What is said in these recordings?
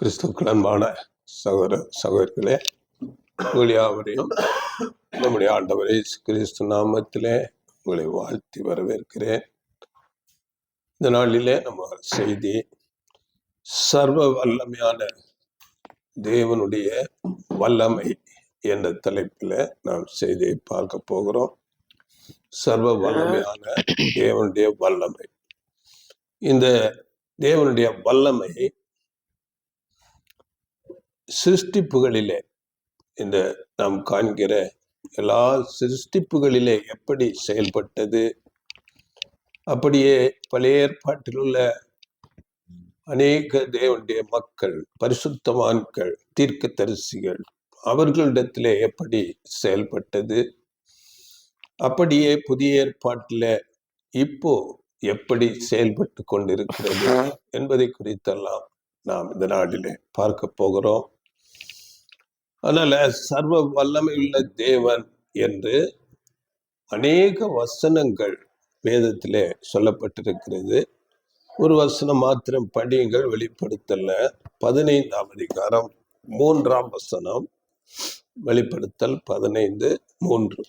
கிறிஸ்துவுக்கு அன்பான சகோதர சகோதரிகளே, யாவரையும் நம்முடைய ஆண்டவரை கிறிஸ்து நாமத்திலே உங்களை வாழ்த்தி வரவேற்கிறேன். இந்த நாளிலே நம்ம செய்தி சர்வ வல்லமையான தேவனுடைய வல்லமை என்ற தலைப்பில் நாம் செய்தியை பார்க்க போகிறோம். சர்வ வல்லமையான தேவனுடைய வல்லமை. இந்த தேவனுடைய வல்லமை சிருஷ்டிப்புகளிலே, இந்த நாம் காண்கிற எல்லா சிருஷ்டிப்புகளிலே எப்படி செயல்பட்டது, அப்படியே பழைய ஏற்பாட்டில் உள்ள அநேக தேவனுடைய மக்கள், பரிசுத்தவான்கள், தீர்க்கதரிசிகள், அவர்களிடத்திலே எப்படி செயல்பட்டது, அப்படியே புதிய ஏற்பாட்டில் இப்போ எப்படி செயல்பட்டு கொண்டிருக்கிறது என்பதை குறித்தெல்லாம் நாம் இந்த நாளிலே பார்க்க போகிறோம். அதனால சர்வ வல்லமை உள்ள தேவன் என்று அநேக வசனங்கள் வேதத்திலே சொல்லப்பட்டிருக்கிறது. ஒரு வசனம் மாத்திரம் படியுங்கள். வெளிப்படுத்தல 15ஆம் அதிகாரம் 3ஆம் வசனம். வெளிப்படுத்தல் 15:3.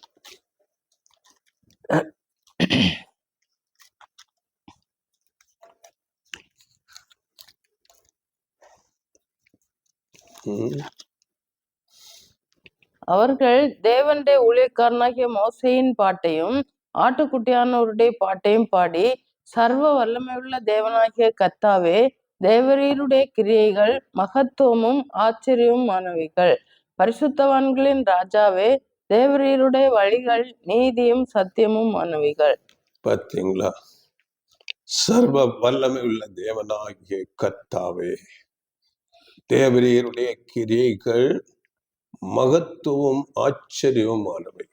அவர்கள் தேவனுடைய ஊழியக்காரனாகிய மோசேயின் பாட்டையும் ஆட்டுக்குட்டியானவருடைய பாட்டையும் பாடி, சர்வ வல்லமையுள்ள தேவனாகிய கர்த்தாவே, தேவரீருடைய கிரியைகள் மகத்துவமும் ஆச்சரியமானவைகள். பரிசுத்தவான்களின் ராஜாவே, தேவரீருடைய வழிகள் நீதியும் சத்தியமும் ஆனவைகள். பார்த்தீங்களா? சர்வ வல்லமை உள்ள தேவனாகிய கர்த்தாவே, தேவரீருடைய கிரியைகள் மகத்துவம் ஆச்சரியமானவை.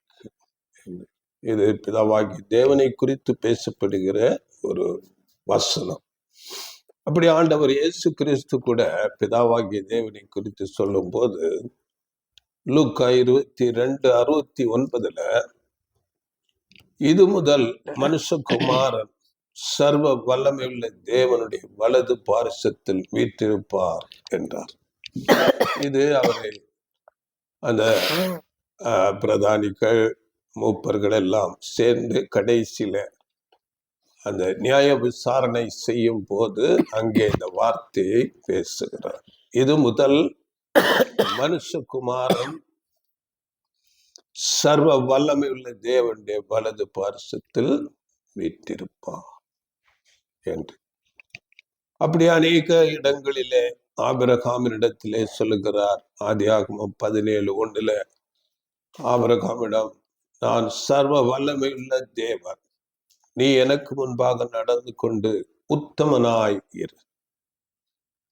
இது பிதாவாகி தேவனை குறித்து பேசப்படுகிற ஒரு வசனம். அப்படி ஆண்டவர் இயேசு கிறிஸ்து கூட பிதாவாகிய தேவனை குறித்து சொல்லும் போது லூக்கா 22:69 இது முதல் மனுஷகுமாரன் சர்வ வல்லமை உள்ள தேவனுடைய வலது பாரிசத்தில் வீற்றிருப்பார் என்றார். இது அவரை அந்த பிரதானிகள், மூப்பர்கள் எல்லாம் சேர்ந்து கடைசியில அந்த நியாய விசாரணை செய்யும் போது அங்கே இந்த வார்த்தையை பேசுகிறார். இது முதல் மனுஷகுமாரன் சர்வ வல்லமை உள்ள தேவனுடைய வலது பாரிசத்தில் வீற்றிருப்பார் என்று. அப்படி அநேக இடங்களிலே ஆபிரகாமினிடத்திலே சொல்லுகிறார். ஆதியாகமம் 17:1 ஆபிரகாமிடம், நான் சர்வ வல்லமை உள்ள தேவன், நீ எனக்கு முன்பாக நடந்து கொண்டு உத்தமனாய் இரு.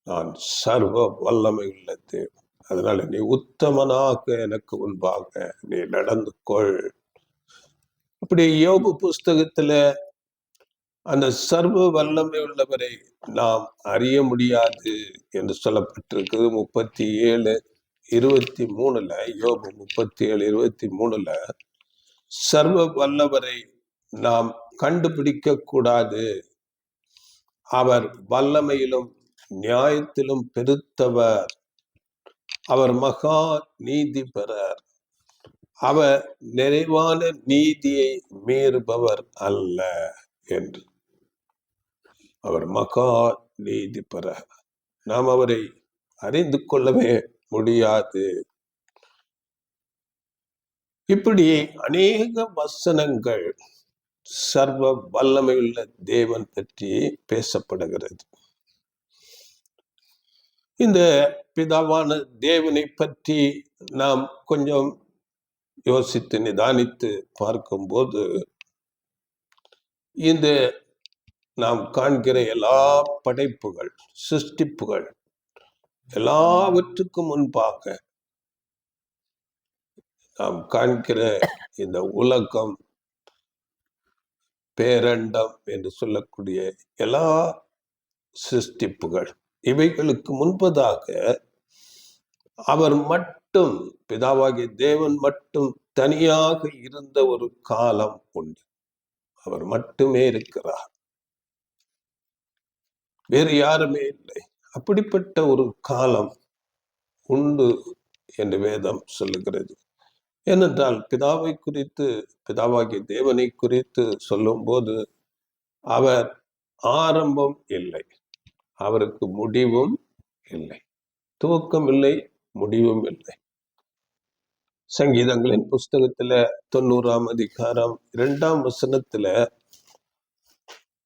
நான் சர்வ வல்லமை உள்ள தேவன், அதனால நீ உத்தமனாக எனக்கு முன்பாக நீ நடந்து கொள். அப்படி யோபு புஸ்தகத்துல அந்த சர்வ வல்லமை உள்ளவரை நாம் அறிய முடியாது என்று சொல்லப்பட்டிருக்குது. 37:23 யோபு 37:23 சர்வ வல்லவரை நாம் கண்டுபிடிக்க கூடாது, அவர் வல்லமையிலும் நியாயத்திலும் பெருத்தவர், அவர் மகா நீதிபரர், அவர் நிறைவான நீதியை மீறுபவர் அல்ல என்று. அவர் மகா நீதிபரர். நாம் அவரை அறிந்து கொள்ளவே முடியாது. இப்படி அநேக வசனங்கள் சர்வ வல்லமையுள்ள தேவன் பற்றி பேசப்படுகிறது. இந்த பிதாவான தேவனை பற்றி நாம் கொஞ்சம் யோசித்து நிதானித்து பார்க்கும்போது, இந்த நாம் காண்கிற எல்லா படைப்புகள், சிருஷ்டிப்புகள் எல்லாவற்றுக்கும் முன்பாக நாம் காண்கிற இந்த உலகம், பேரண்டம் என்று சொல்லக்கூடிய எல்லா சிருஷ்டிப்புகள், இவைகளுக்கு முன்பதாக அவர் மட்டும், பிதாவாகிய தேவன் மட்டும் தனியாக இருந்த ஒரு காலம் உண்டு. அவர் மட்டுமே இருக்கிறார், வேறு யாருமே இல்லை. அப்படிப்பட்ட ஒரு காலம் உண்டு என்று வேதம் சொல்லுகிறது. ஏனென்றால் பிதாவை குறித்து, பிதாவாகிய தேவனை குறித்து சொல்லும்போது அவர் ஆரம்பம் இல்லை, அவருக்கு முடிவும் இல்லை, துவக்கம் இல்லை, முடிவும் இல்லை. சங்கீதங்களின் புஸ்தகத்துல 90ஆம் அதிகாரம் 2ஆம் வசனத்துல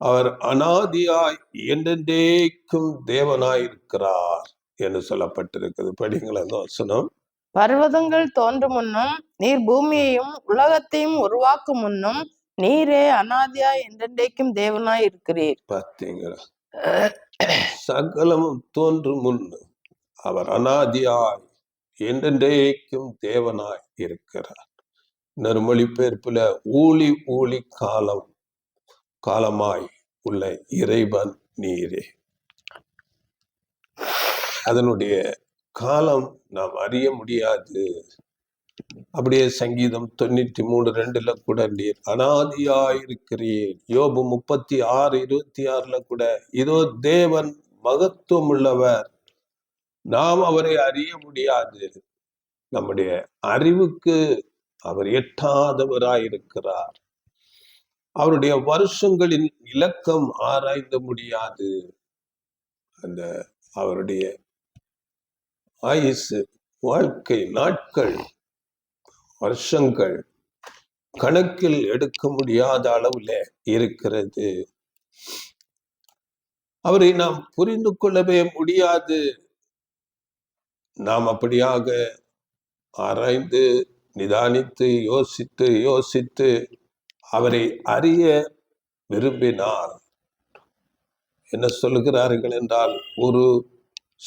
அவர் அனாதியாய் என்றென்றைக்கும் தேவனாயிருக்கிறார் என்று சொல்லப்பட்டிருக்கிறது. படிங்களா அந்த வசனம். பர்வதங்கள் தோன்றும் முன்னும் நீர் பூமியையும் உலகத்தையும் உருவாக்கும் முன்னும் நீரே அனாதியாய் என்றென்றைக்கும் தேவனாய் இருக்கிறீர். பார்த்தீங்களா, சகலமும் தோன்றும் முன்னு அவர் அனாதியாய் என்றென்றைக்கும் தேவனாய் இருக்கிறார். இன்னொரு மொழிபெயர்ப்புல ஊழி ஊழி காலம் காலமாய் உள்ள இறைவன் நீரே. அதனுடைய காலம் நாம் அறிய முடியாது. அப்படியே சங்கீதம் 93:2 கூட நீர் அனாதியாயிருக்கிறீர். யோபு 36:26 கூட இதோ தேவன் மகத்துவம் உள்ளவர், நாம் அவரை அறிய முடியாது, நம்முடைய அறிவுக்கு அவர் எட்டாதவராயிருக்கிறார், அவருடைய வருஷங்களின் இலக்கம் ஆராய்ந்த முடியாது. அந்த அவருடைய ஆயுசு, வாழ்க்கை நாட்கள், வருஷங்கள் கணக்கில் எடுக்க முடியாத அளவுல இருக்கிறது. அவரை நாம் புரிந்து கொள்ளவே முடியாது. நாம் அப்படியாக ஆராய்ந்து நிதானித்து யோசித்து அவரை அறிய விரும்பினால் என்ன சொல்லுகிறார்கள் என்றால், ஒரு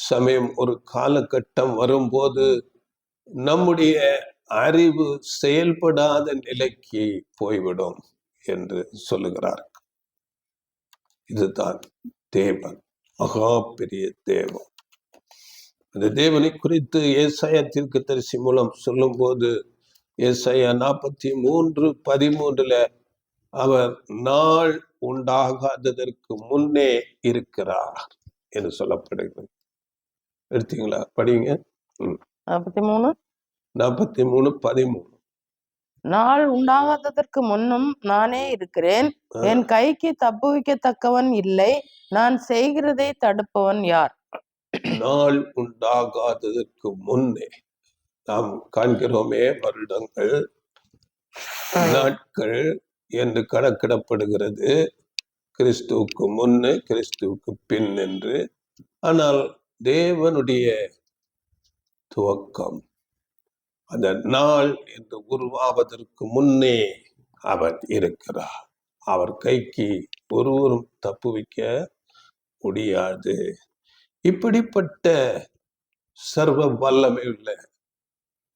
சமயம் ஒரு காலகட்டம் வரும்போது நம்முடைய அறிவு செயல்படாத நிலைக்கு போய்விடும் என்று சொல்லுகிறார். இதுதான் தேவன், மகா பெரிய தேவன். அந்த தேவனை குறித்து ஏசாயா தீர்க்கதரிசி மூலம் சொல்லும் போது ஏசாயா 43:13 அவர் நாள் உண்டாகாததற்கு முன்னே இருக்கிறார் என்று சொல்லப்படுகிறது. எடுத்தீங்களா? படிங்க. 43:13. நாள் உண்டாகாததற்கு முன்னும் நானே இருக்கிறேன், என் கைக்கு தப்புவிக்கத்தக்கவன் இல்லை, நான் செய்கிறதை தடுப்பவன் யார்? நாள் உண்டாகாததற்கு முன்னே. நாம் காண்கிறோமே, வருடங்கள் நாட்கள் என்று கணக்கிடப்படுகிறது, கிறிஸ்துவுக்கு முன்னு கிறிஸ்துவுக்கு பின் என்று. ஆனால் தேவனுடைய துவக்கம், அந்த நாள் என்று உருவாவதற்கு முன்னே அவர் இருக்கிறார். அவர் கைக்கு ஒருவரும் தப்புவிக்க முடியாது. இப்படிப்பட்ட சர்வ வல்லமை உள்ள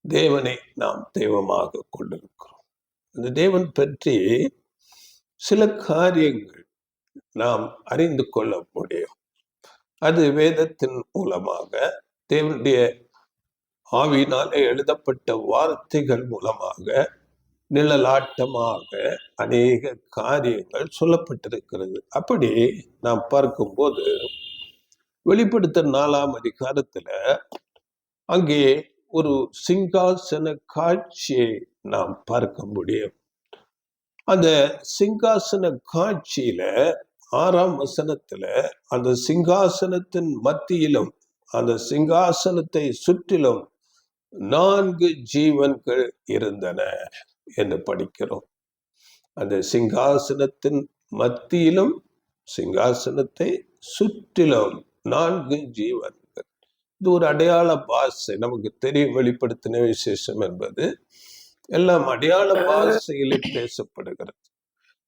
தேவனை நாம் தெய்வமாக கொண்டிருக்கிறோம். அந்த தேவன் பற்றி சில காரியங்கள் நாம் அறிந்து கொள்ள முடியும். அது வேதத்தின் மூலமாக, தேவனுடைய ஆவியினாலே எழுதப்பட்ட வார்த்தைகள் மூலமாக, நிழலாட்டமாக அநேக காரியங்கள் சொல்லப்பட்டிருக்கிறது. அப்படி நாம் பார்க்கும்போது வெளிப்படுத்தல் 4ஆம் அதிகாரத்துல அங்கே ஒரு சிங்காசன காட்சியை நாம் பார்க்க முடியும். அந்த சிங்காசன காட்சியில 6ஆம் வசனத்துல அந்த சிங்காசனத்தின் மத்தியிலும் அந்த சிங்காசனத்தை சுற்றிலும் 4 ஜீவன்கள் இருந்தன என்று படிக்கிறோம். அந்த சிங்காசனத்தின் மத்தியிலும் சிங்காசனத்தை சுற்றிலும் 4 ஜீவன்கள். இது ஒரு அடையாள பாஷை, நமக்கு தெரியும். வெளிப்படுத்தின விசேஷம் என்பது எல்லாம் அடையாள பாஷையிலே பேசப்படுகிறது.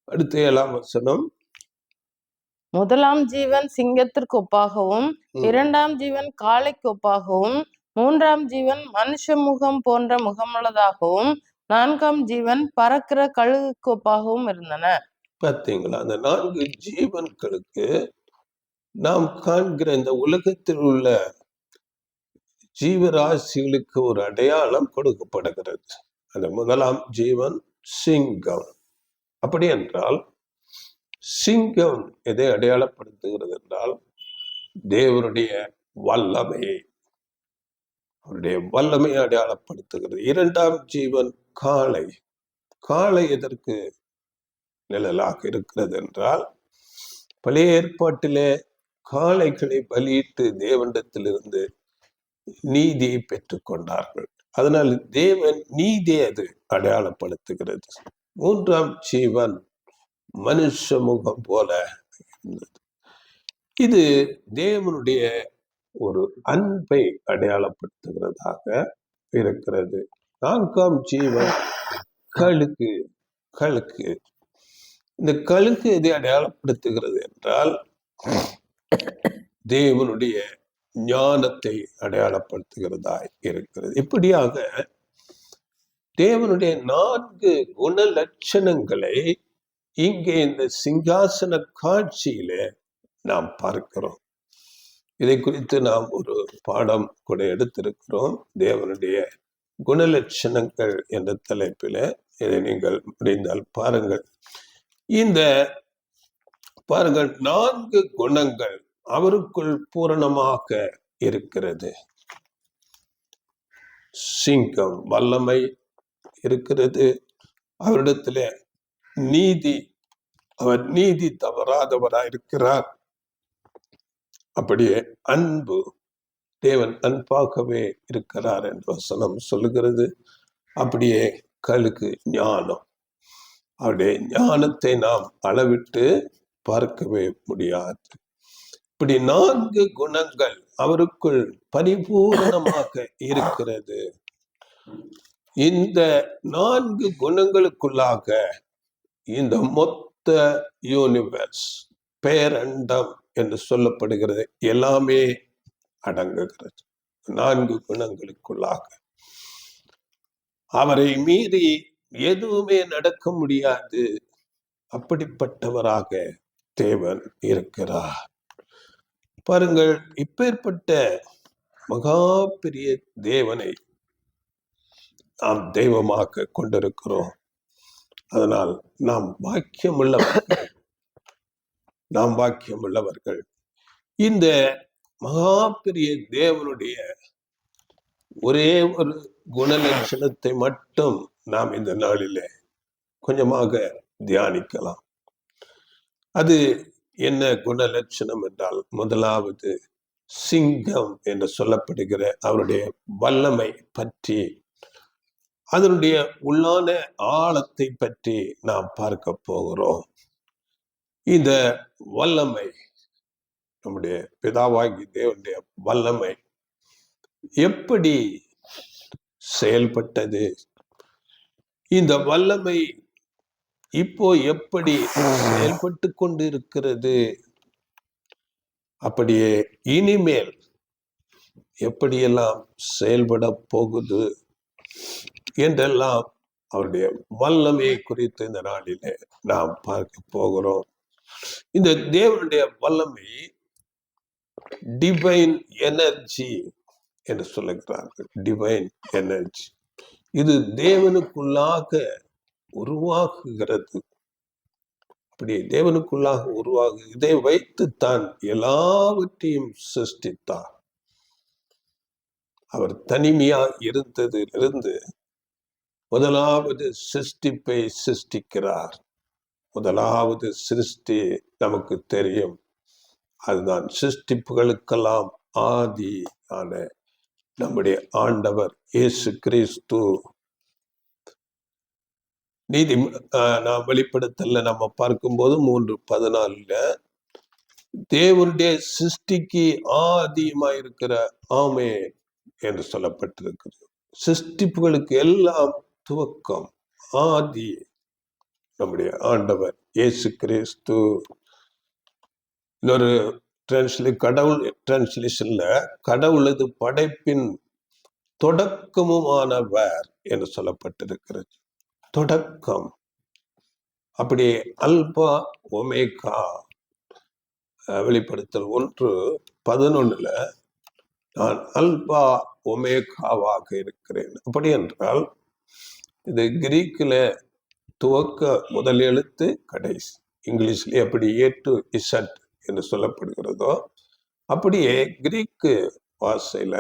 அடுத்து 7ஆம் வசனம். முதலாம் ஜீவன் சிங்கத்திற்கு ஒப்பாகவும், 2ஆம் ஜீவன் காளைக்கு ஒப்பாகவும், 3ஆம் ஜீவன் மனுஷ முகம் போன்ற முகமுள்ளதாகவும், 4ஆம் ஜீவன் பறக்கிற கழுகுக்கு ஒப்பாகவும் இருந்தன. பார்த்தீங்களா, அந்த 4 ஜீவன்களுக்கு நாம் காண்கிற இந்த உலகத்தில் உள்ள ஜீவராசிகளுக்கு ஒரு அடையாளம் கொடுக்கப்படுகிறது. அந்த முதலாம் ஜீவன் சிங்கம். அப்படி என்றால் சிங்கம் எதை அடையாளப்படுத்துகிறது என்றால், தேவனுடைய வல்லமையை, அவருடைய வல்லமையை அடையாளப்படுத்துகிறது. இரண்டாம் ஜீவன் காளை. காளை எதற்கு நிழலாக இருக்கிறது என்றால், பழைய ஏற்பாட்டிலே காளைகளை பலியிட்டு தேவனிடத்திலிருந்து நீதியை பெற்றுக் கொண்டார்கள். அதனால் தேவன் நீதியை அது அடையாளப்படுத்துகிறது. மூன்றாம் ஜீவன் மனுஷ முகம் போல இருந்தது. இது தேவனுடைய ஒரு அன்பை அடையாளப்படுத்துகிறதாக இருக்கிறது. நான்காம் ஜீவன் கழுகு. கழுகு, இந்த கழுகு எதை அடையாளப்படுத்துகிறது என்றால், தேவனுடைய ஞானத்தை அடையாளப்படுத்துகிறதா இருக்கிறது. இப்படியாக தேவனுடைய 4 குண லட்சணங்களை இங்கே இந்த சிங்காசன காட்சியிலே நாம் பார்க்கிறோம். இதை குறித்து நாம் ஒரு பாடம் கூட எடுத்திருக்கிறோம். தேவனுடைய குணலட்சணங்கள் என்ற தலைப்பில இதை நீங்கள் முடிந்தால் பாருங்கள். இந்த பாருங்கள், 4 குணங்கள் அவருக்குள் பூரணமாக இருக்கிறது. சிங்கம் வல்லமை இருக்கிறது, அவரிடத்துல நீதி, அவர் நீதி தவறாதவராய் இருக்கிறார். அப்படியே அன்பு, தேவன் அன்பாகவே இருக்கிறார் என்று வசனம் சொல்லுகிறது. அப்படியே கழுகு ஞானம், அவருடைய ஞானத்தை நாம் அளவிட்டு பார்க்கவே முடியாது. இப்படி 4 குணங்கள் அவருக்குள் பரிபூரணமாக இருக்கிறது. இந்த 4 குணங்களுக்குள்ளாக இந்த மொத்த யூனிவர்ஸ், பேரண்டம் என்று சொல்லப்படுகிறது, எல்லாமே அடங்குகிறது. 4 குணங்களுக்குள்ளாக அவரை மீறி எதுவுமே நடக்க முடியாது. அப்படிப்பட்டவராக தேவன் இருக்கிறார். பாருங்கள், இப்பேற்பட்ட மகா பெரிய தேவனை நாம் தெய்வமாக கொண்டிருக்கிறோம். அதனால் நாம் பாக்கியமுள்ளவர்கள், நாம் பாக்கியமுள்ளவர்கள். இந்த மகா பெரிய தேவனுடைய ஒரே ஒரு குணலட்சணத்தை மட்டும் நாம் இந்த நாளிலே கொஞ்சமாக தியானிக்கலாம். அது என்ன குணலட்சணம் என்றால், முதலாவது சிங்கம் என்று சொல்லப்படுகிற அவருடைய வல்லமை பற்றி, அதனுடைய உள்ளான ஆழத்தை பற்றி நாம் பார்க்க போகிறோம். இந்த வல்லமை, நம்முடைய பிதாவாகி தேவனுடைய வல்லமை எப்படி செயல்பட்டது, இந்த வல்லமை இப்போ எப்படி செயல்பட்டு கொண்டு இருக்கிறது, அப்படியே இனிமேல் எப்படியெல்லாம் செயல்பட போகுது என்றெல்லாம் அவருடைய வல்லமையை குறித்து இந்த நாளிலே நாம் பார்க்க போகிறோம். இந்த தேவனுடைய வல்லமை டிவைன் எனர்ஜி என்று சொல்லுகிறார்கள். டிவைன் எனர்ஜி, இது தேவனுக்குள்ளாக உருவாகுகிறது. அப்படி தேவனுக்குள்ளாக உருவாகு, இதை வைத்து தான் எல்லாவற்றையும் சிருஷ்டித்தார். அவர் தனிமையா இருந்ததிலிருந்து முதலாவது சிருஷ்டிப்பை சிருஷ்டிக்கிறார். முதலாவது சிருஷ்டி நமக்கு தெரியும், அதுதான் சிருஷ்டிப்புகளுக்கெல்லாம் ஆதி ஆன நம்முடைய ஆண்டவர் இயேசு கிறிஸ்து. நீதி நான் வெளிப்படுத்தல நம்ம பார்க்கும்போது 3:14 தேவனுடைய சிருஷ்டிக்கு ஆதியமாயிருக்கிற ஆமே என்று சொல்லப்பட்டிருக்கிறது. சிருஷ்டிப்புகளுக்கு எல்லாம் துவக்கம், ஆதி நம்முடைய ஆண்டவர் இயேசு கிறிஸ்து. இன்னொரு கடவுள் டிரான்ஸ்லேஷன்ல கடவுளது படைப்பின் தொடக்கமுமானவர் என்று சொல்லப்பட்டிருக்கிறது. தொடக்கம். அப்படியே அல்பா ஒமேகா, வெளிப்படுத்தல் 1:11 நான் அல்பா ஒமேகாவாக இருக்கிறேன். அப்படி என்றால் இது கிரீக்கில் துவக்க முதல் எழுத்து கடைசி, இங்கிலீஷ்லேயே அப்படி A to Z என்று சொல்லப்படுகிறதோ அப்படியே கிரீக்கு பாஷையில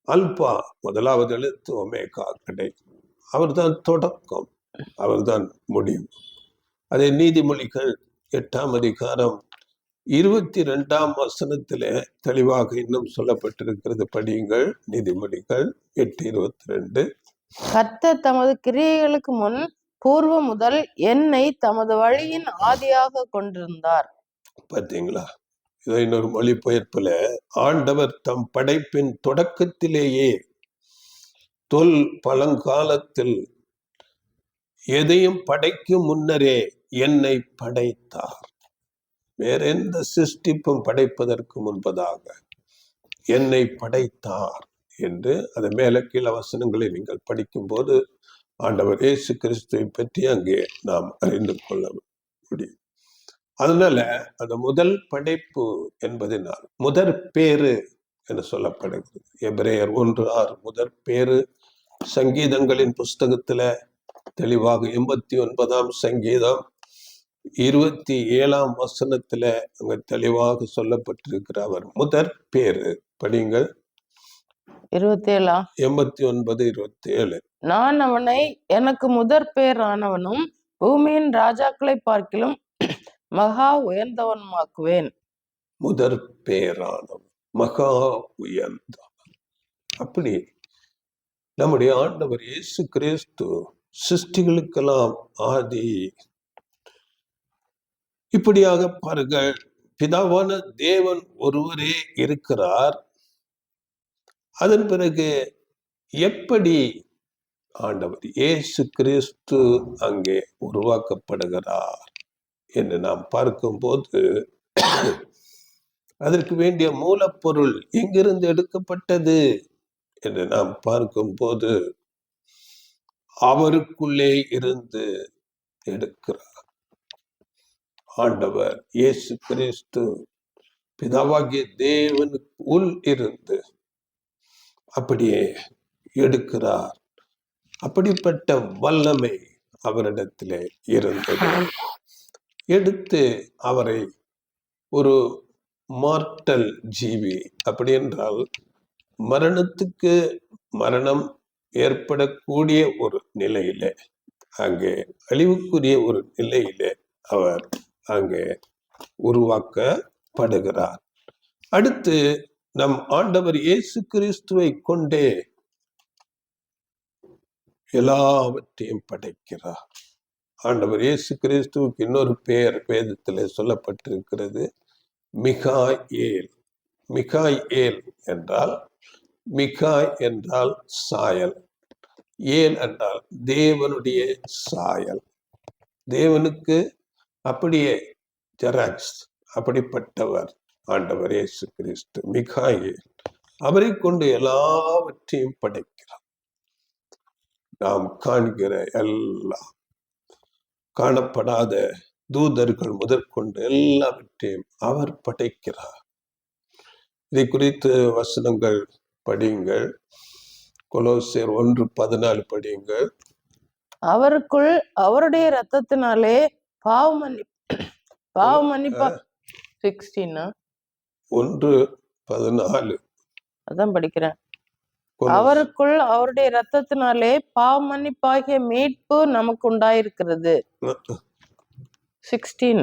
அல்பா முதலாவது எழுத்து ஒமேகா கிடைக்கும். அவர்தான் தொடக்கம், அவர்தான் முடிவு. அதே நீதிமொழிகள் 8ஆம் அதிகாரம் 22ஆம் வசனத்திலே தெளிவாக இன்னும் சொல்லப்பட்டிருக்கிறது. படியுங்கள். நீதிமொழிகள் 8:22. கர்த்தர் தமது கிரியைகளுக்கு முன் பூர்வ முதல் என்னை தமது வழியின் ஆதியாக கொண்டிருந்தார். பார்த்தீங்களா? இதை இன்னொரு மொழிபெயர்ப்புல, ஆண்டவர் தம் படைப்பின் தொடக்கத்திலேயே தொல் பழங்காலத்தில் எதையும் படைக்கும் முன்னரே என்னை படைத்தார். வேற எந்த சிருஷ்டிப்பும் படைப்பதற்கு முன்பதாக என்னை படைத்தார் என்று அதை மேல கீழ வசனங்களை நீங்கள் படிக்கும் போது ஆண்டவர் இயேசு கிறிஸ்துவை பற்றி அங்கே நாம் அறிந்து கொள்ள முடியும். அதனால அந்த முதல் படைப்பு என்பதனால் முதற் பேரு என்று சொல்லப்படுகிறது. எபிரேயர் 1:6 முதற் பேரு. சங்கீதங்களின் புஸ்தகத்துல தெளிவாக 89ஆம் சங்கீதம் 27ஆம் வசனத்துல அங்க தெளிவாக சொல்லப்பட்டிருக்கிற அவர் முதற் பேரு. படியுங்கள். 27 89:27. நான் அவனை எனக்கு முதற் பேரானவனும் பூமியின் ராஜாக்களை பார்க்கிலும் மகா உயர்ந்தவனுமாக்குவேன். முதற் பேரானவன், மகா உயர்ந்தவன். அப்படி நம்முடைய ஆண்டவர் இயேசு கிறிஸ்து சிருஷ்டிகளுக்கெல்லாம் ஆதி. இப்படியாக பாருங்கள், பிதாவான தேவன் ஒருவரே இருக்கிறார். அதன் பிறகு எப்படி ஆண்டவர் இயேசு கிறிஸ்து அங்கே உருவாக்கப்படுகிறார் என்று நாம் பார்க்கும்போது, அதற்கு வேண்டிய மூலப்பொருள் எங்கிருந்து எடுக்கப்பட்டது என்று நாம் பார்க்கும்போது, அவருக்குள்ளே இருந்து எடுக்கிறார். ஆண்டவர் இயேசு கிறிஸ்து பிதாவாகிய தேவனுக்கு உள் இருந்து அப்படியே எடுக்கிறார். அப்படிப்பட்ட வல்லமை அவரிடத்திலே இருந்தது. எடுத்து அவரை ஒரு மார்டல் ஜீவி, அப்படி என்றால் மரணத்துக்கு மரணம் ஏற்படக்கூடிய ஒரு நிலையிலே, அங்கே அழிவுக்குரிய ஒரு நிலையிலே அவர் அங்கே உருவாக்கப்படுகிறார். அடுத்து நம் ஆண்டவர் இயேசு கிறிஸ்துவை கொண்டே எல்லாவற்றையும் படைக்கிறார். ஆண்டவர் இயேசு கிறிஸ்துவுக்கு இன்னொரு பெயர் வேதத்திலே சொல்லப்பட்டிருக்கிறது, மிகாயேல். மிகாயேல் என்றால், மிகாய் என்றால் சாயல், ஏல் என்றால் தேவனுடைய சாயல். தேவனுக்கு அப்படியே ஜெராக்ஸ், அப்படிப்பட்டவர் ஆண்டவர் இயேசு கிறிஸ்து. மிகாயேல், அவரை கொண்டு எல்லாவற்றையும் படைக்கிறார். நாம் காண்கிற எல்லாம், காணப்படாத தூதர்கள் முதற்கொண்டு எல்லாவற்றையும் அவர் படைக்கிறார். இதை குறித்து வசனங்கள் படியுங்கள். கொலோசியர் 1:14 படியுங்கள். அவருக்குள் அவருடைய இரத்தத்தினாலே பாவமன்னிப்பா 16 1:14 அதான் படிக்கிறேன். அவருக்குள் அவருடைய இரத்தத்தினாலே பாவமன்னிப்பாகிய மீட்பு நமக்கு உண்டாயிருக்கிறது. 16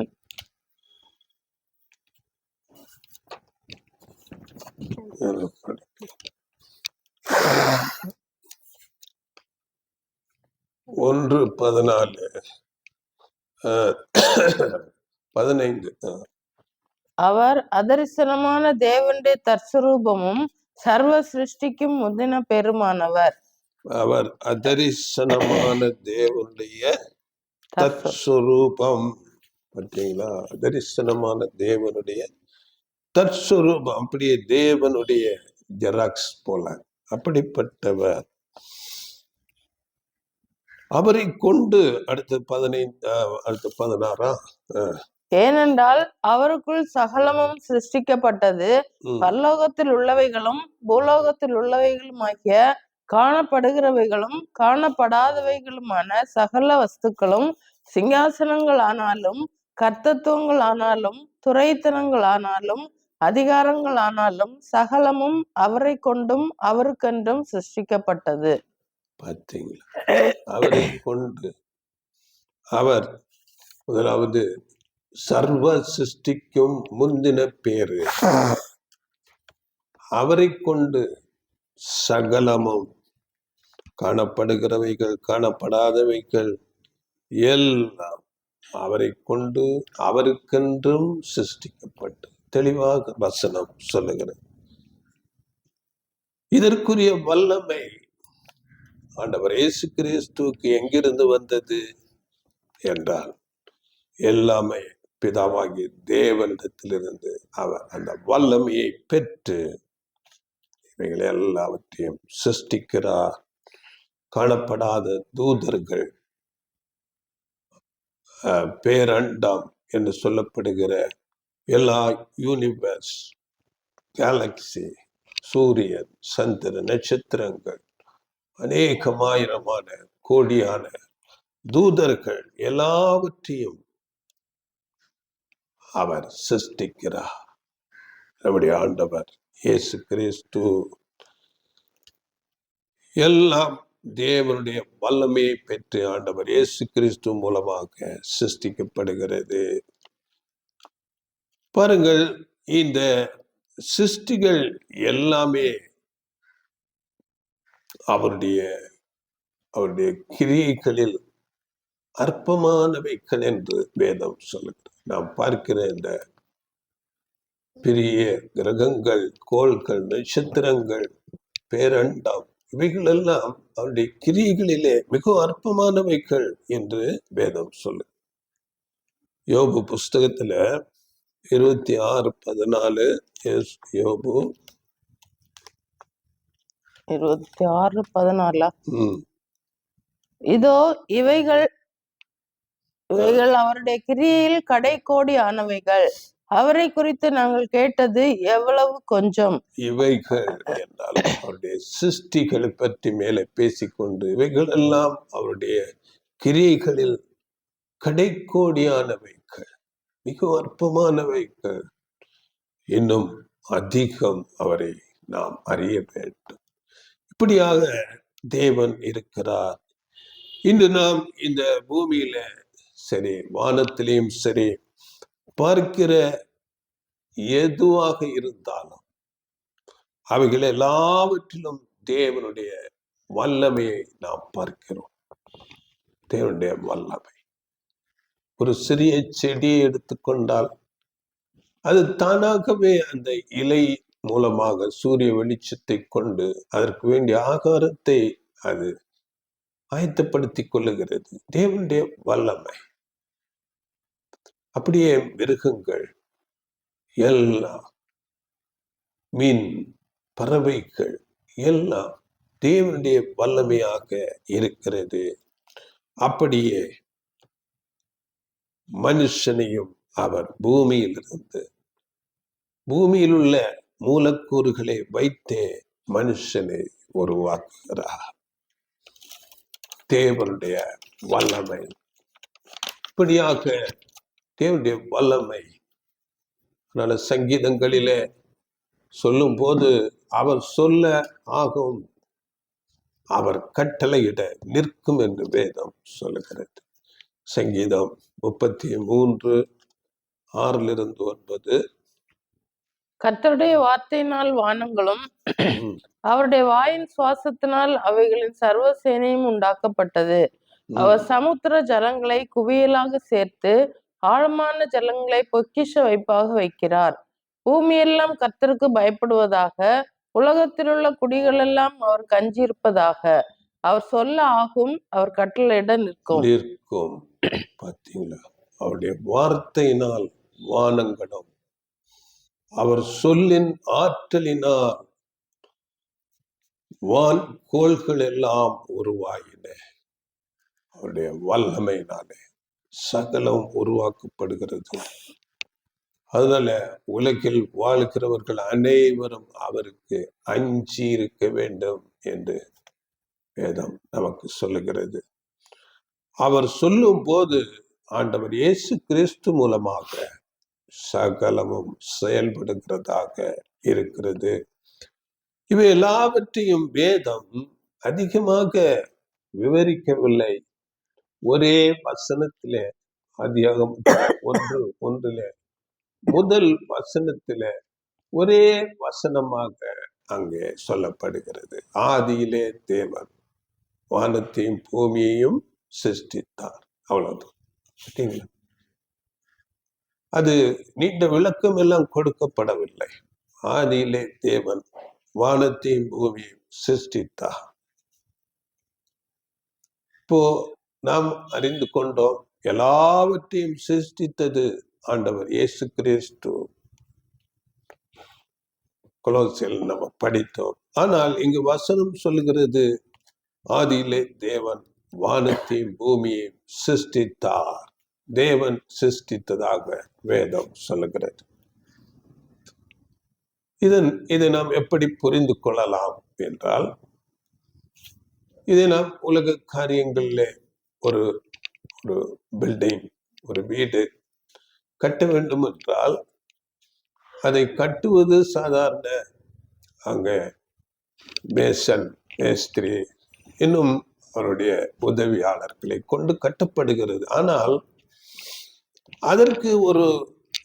1:14-15. அவர் அதரிசனமான தேவனுடைய தற்சுரூபமும் சர்வ சிருஷ்டிக்கும் முந்தின பெருமானவர். அவர் அதரிசனமான தேவனுடைய தற்சுரூபம். பார்த்தீங்களா? அதரிசனமான தேவனுடைய தற்சுரூபம், அப்படியே தேவனுடைய ஜெராக்ஸ் போல அப்படிப்பட்டவர். அவரை கொண்டு அடுத்து 16. ஏனென்றால் அவருக்குள் சகலமும் சிருஷ்டிக்கப்பட்டது, பரலோகத்தில் உள்ளவைகளும் பூலோகத்தில் உள்ளவைகளுமாகிய காணப்படுகிறவைகளும் காணப்படாதவைகளுமான சகல வஸ்துக்களும், சிங்காசனங்கள் ஆனாலும் கர்த்தத்துவங்கள் ஆனாலும் துரைத்தனங்கள் ஆனாலும் அதிகாரங்கள் ஆனாலும் சகலமும் அவரை கொண்டும் அவருக்கென்றும் சிருஷ்டிக்கப்பட்டது. பார்த்தீங்களா? அவரை கொண்டு, அவர் முதலாவது சர்வ சிருஷ்டிக்கும் முந்தின பேரு. அவரை கொண்டு சகலமும், காணப்படுகிறவைகள் காணப்படாதவைகள் எல்லாம் அவரை கொண்டு அவருக்கென்றும் சிருஷ்டிக்கப்பட்டு, தெளிவாக வசனம் சொல்லுகிறது. இதற்குரிய வல்லமை ஆண்டவர் இயேசு கிறிஸ்துவுக்கு எங்கிருந்து வந்தது என்றால், எல்லாமே பிதாவாகிய தேவனிடத்திலிருந்து அவர் அந்த வல்லமையை பெற்று இவைகளை எல்லாவற்றையும் சிருஷ்டிக்கிறார். காணப்படாத தூதர்கள், பேரண்டம் என்று சொல்லப்படுகிற எல்லா யூனிவர்ஸ், கேலக்சி, சூரியன், சந்திரன், நட்சத்திரங்கள், அநேகமாயிரமான கோடியான தூதர்கள் எல்லாவற்றையும் அவர் சிருஷ்டிக்கிறார். நம்முடைய ஆண்டவர் இயேசு கிறிஸ்து எல்லாம் தேவனுடைய வல்லமையை பெற்று ஆண்டவர் இயேசு கிறிஸ்து மூலமாக சிருஷ்டிக்கப்படுகிறது. பாருங்கள், இந்த சிருஷ்டிகள் எல்லாமே அவருடைய கிரியைகளில் அற்பமானவைகள் என்று வேதம் சொல்லுகிறது. நாம் பார்க்கிற இந்த பெரிய கிரகங்கள், கோள்கள், நட்சத்திரங்கள், பேரண்டம், இவைகள் எல்லாம் அவருடைய கிரியைகளிலே மிக அற்பமானவைகள் என்று வேதம் சொல்லு. யோபு புஸ்தகத்துல 26:14, யோபு 26:14, இதோ இவைகள் அவருடைய கிரியையில் கடைக்கோடி ஆனவைகள், அவரை குறித்து நாங்கள் கேட்டது எவ்வளவு கொஞ்சம். இவைகள் என்றால் அவருடைய சிருஷ்டிகளை பற்றி மேலே பேசிக்கொண்டு, இவைகள் எல்லாம் அவருடைய கிரியைகளில் கடைக்கோடியானவைகள், மிக அற்பமானவைகள். இன்னும் அதிகம் அவரை நாம் அறிய வேண்டும். இப்படியாக தேவன் இருக்கிறார். இன்று நாம் இந்த பூமியில சரி, வானத்திலையும் சரி, பார்க்கிற எதுவாக இருந்தாலும் அவைகள் எல்லாவற்றிலும் தேவனுடைய வல்லமையை நாம் பார்க்கிறோம். தேவனுடைய வல்லமை. ஒரு சிறிய செடியை எடுத்துக்கொண்டால் அது தானாகவே அந்த இலை மூலமாக சூரிய வெளிச்சத்தை கொண்டு அதற்கு வேண்டிய ஆகாரத்தை அது ஆயத்தப்படுத்திக் கொள்ளுகிறது. தேவனுடைய வல்லமை. அப்படியே மிருகங்கள் எல்லாம், மீன், பறவைகள் எல்லாம் தேவனுடைய வல்லமையாக இருக்கிறது. அப்படியே மனுஷனையும் அவர் பூமியில் உள்ள மூலக்கூறுகளை வைத்தே மனுஷனை உருவாக்குகிறார். தேவனுடைய வல்லமை. இப்படியாக தேவனுடைய வல்லமை. அதனால சங்கீதங்களிலே சொல்லும் போது அவர் சொல்ல ஆகும், அவர் கட்டளையிட நிற்கும் என்று வேதம் சொல்லுகிறது. சங்கீதம் 33:6-9. கர்த்தருடைய வார்த்தையினால் வானங்களும் அவருடைய வாயின் சுவாசத்தினால் அவைகளின் சர்வ சேனையும் உண்டாக்கப்பட்டது. அவர் சமுத்திர ஜலங்களை குவியலாக சேர்த்து ஆழமான ஜலங்களை பொக்கிஷ வைப்பாக வைக்கிறார். பூமியெல்லாம் கர்த்தருக்கு பயப்படுவதாக, உலகத்தில் உள்ள குடிகள் எல்லாம் அவர் கஞ்சியிருப்பதாக. அவர் சொல்ல ஆகும், அவர் கட்டளையிட நிற்கும். பார்த்தீங்களா? அவருடைய வார்த்தையினால் வானங்களும் அவர் சொல்லின் ஆற்றலினால் வான் கோள்கள் எல்லாம் உருவாயின. அவருடைய வல்லமையினாலே சகலம் உருவாக்கப்படுகிறது. அதனால உலகில் வாழ்கிறவர்கள் அனைவரும் அவருக்கு அஞ்சி இருக்க வேண்டும் என்று வேதம் நமக்கு சொல்லுகிறது. அவர் சொல்லும் போது ஆண்டவர் இயேசு கிறிஸ்து மூலமாக சகலமும் செயல்படுகிறதாக இருக்கிறது. இவை எல்லாவற்றையும் வேதம் அதிகமாக விவரிக்கவில்லை. ஒரே வசனத்திலே, ஆதியாகமம் 1:1 முதல் வசனத்திலே ஒரே வசனமாக அங்கே சொல்லப்படுகிறது. ஆதியிலே தேவன் வானத்தையும் பூமியையும் சிருஷ்டித்தார். அவ்வளவுதான். சரிங்களா? அது நீண்ட விளக்கம் எல்லாம் கொடுக்கப்படவில்லை. ஆதியிலே தேவன் வானத்தையும் பூமியையும் சிருஷ்டித்தார். இப்போ நாம் அறிந்து கொண்டோம், எல்லாவற்றையும் சிருஷ்டித்தது ஆண்டவர் இயேசு கிறிஸ்து. கொலோசியர் நம்ம படித்தோம். ஆனால் இங்கு வசனம் சொல்லுகிறது, ஆதியிலே தேவன் வானத்தையும் பூமியையும் சிருஷ்டித்தார். தேவன் சிருஷ்டித்ததாக வேதம் சொல்லுகிறது. இதை நாம் எப்படி புரிந்து கொள்ளலாம் என்றால், இதை நாம் உலக காரியங்களில் ஒரு பில்டிங், ஒரு வீடு கட்ட வேண்டும் என்றால் அதை கட்டுவது சாதாரண, அங்க மேசன், மேஸ்திரி, இன்னும் அவருடைய உதவியாளர்களை கொண்டு கட்டப்படுகிறது. ஆனால் அதற்கு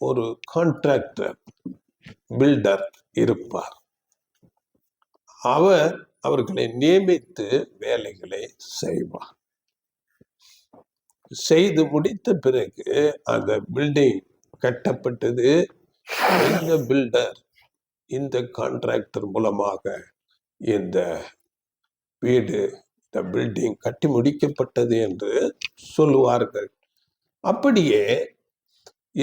ஒரு கான்ட்ராக்டர், பில்டர் இருப்பார். அவர்களை நியமித்து வேலைகளை செய்வார். செய்து முடித்த பிறகு அந்த பில்டிங் கட்டப்பட்டது. இந்த பில்டர், இந்த கான்ட்ராக்டர் மூலமாக இந்த வீடு, இந்த பில்டிங் கட்டி முடிக்கப்பட்டது என்று சொல்லுவார்கள். அப்படியே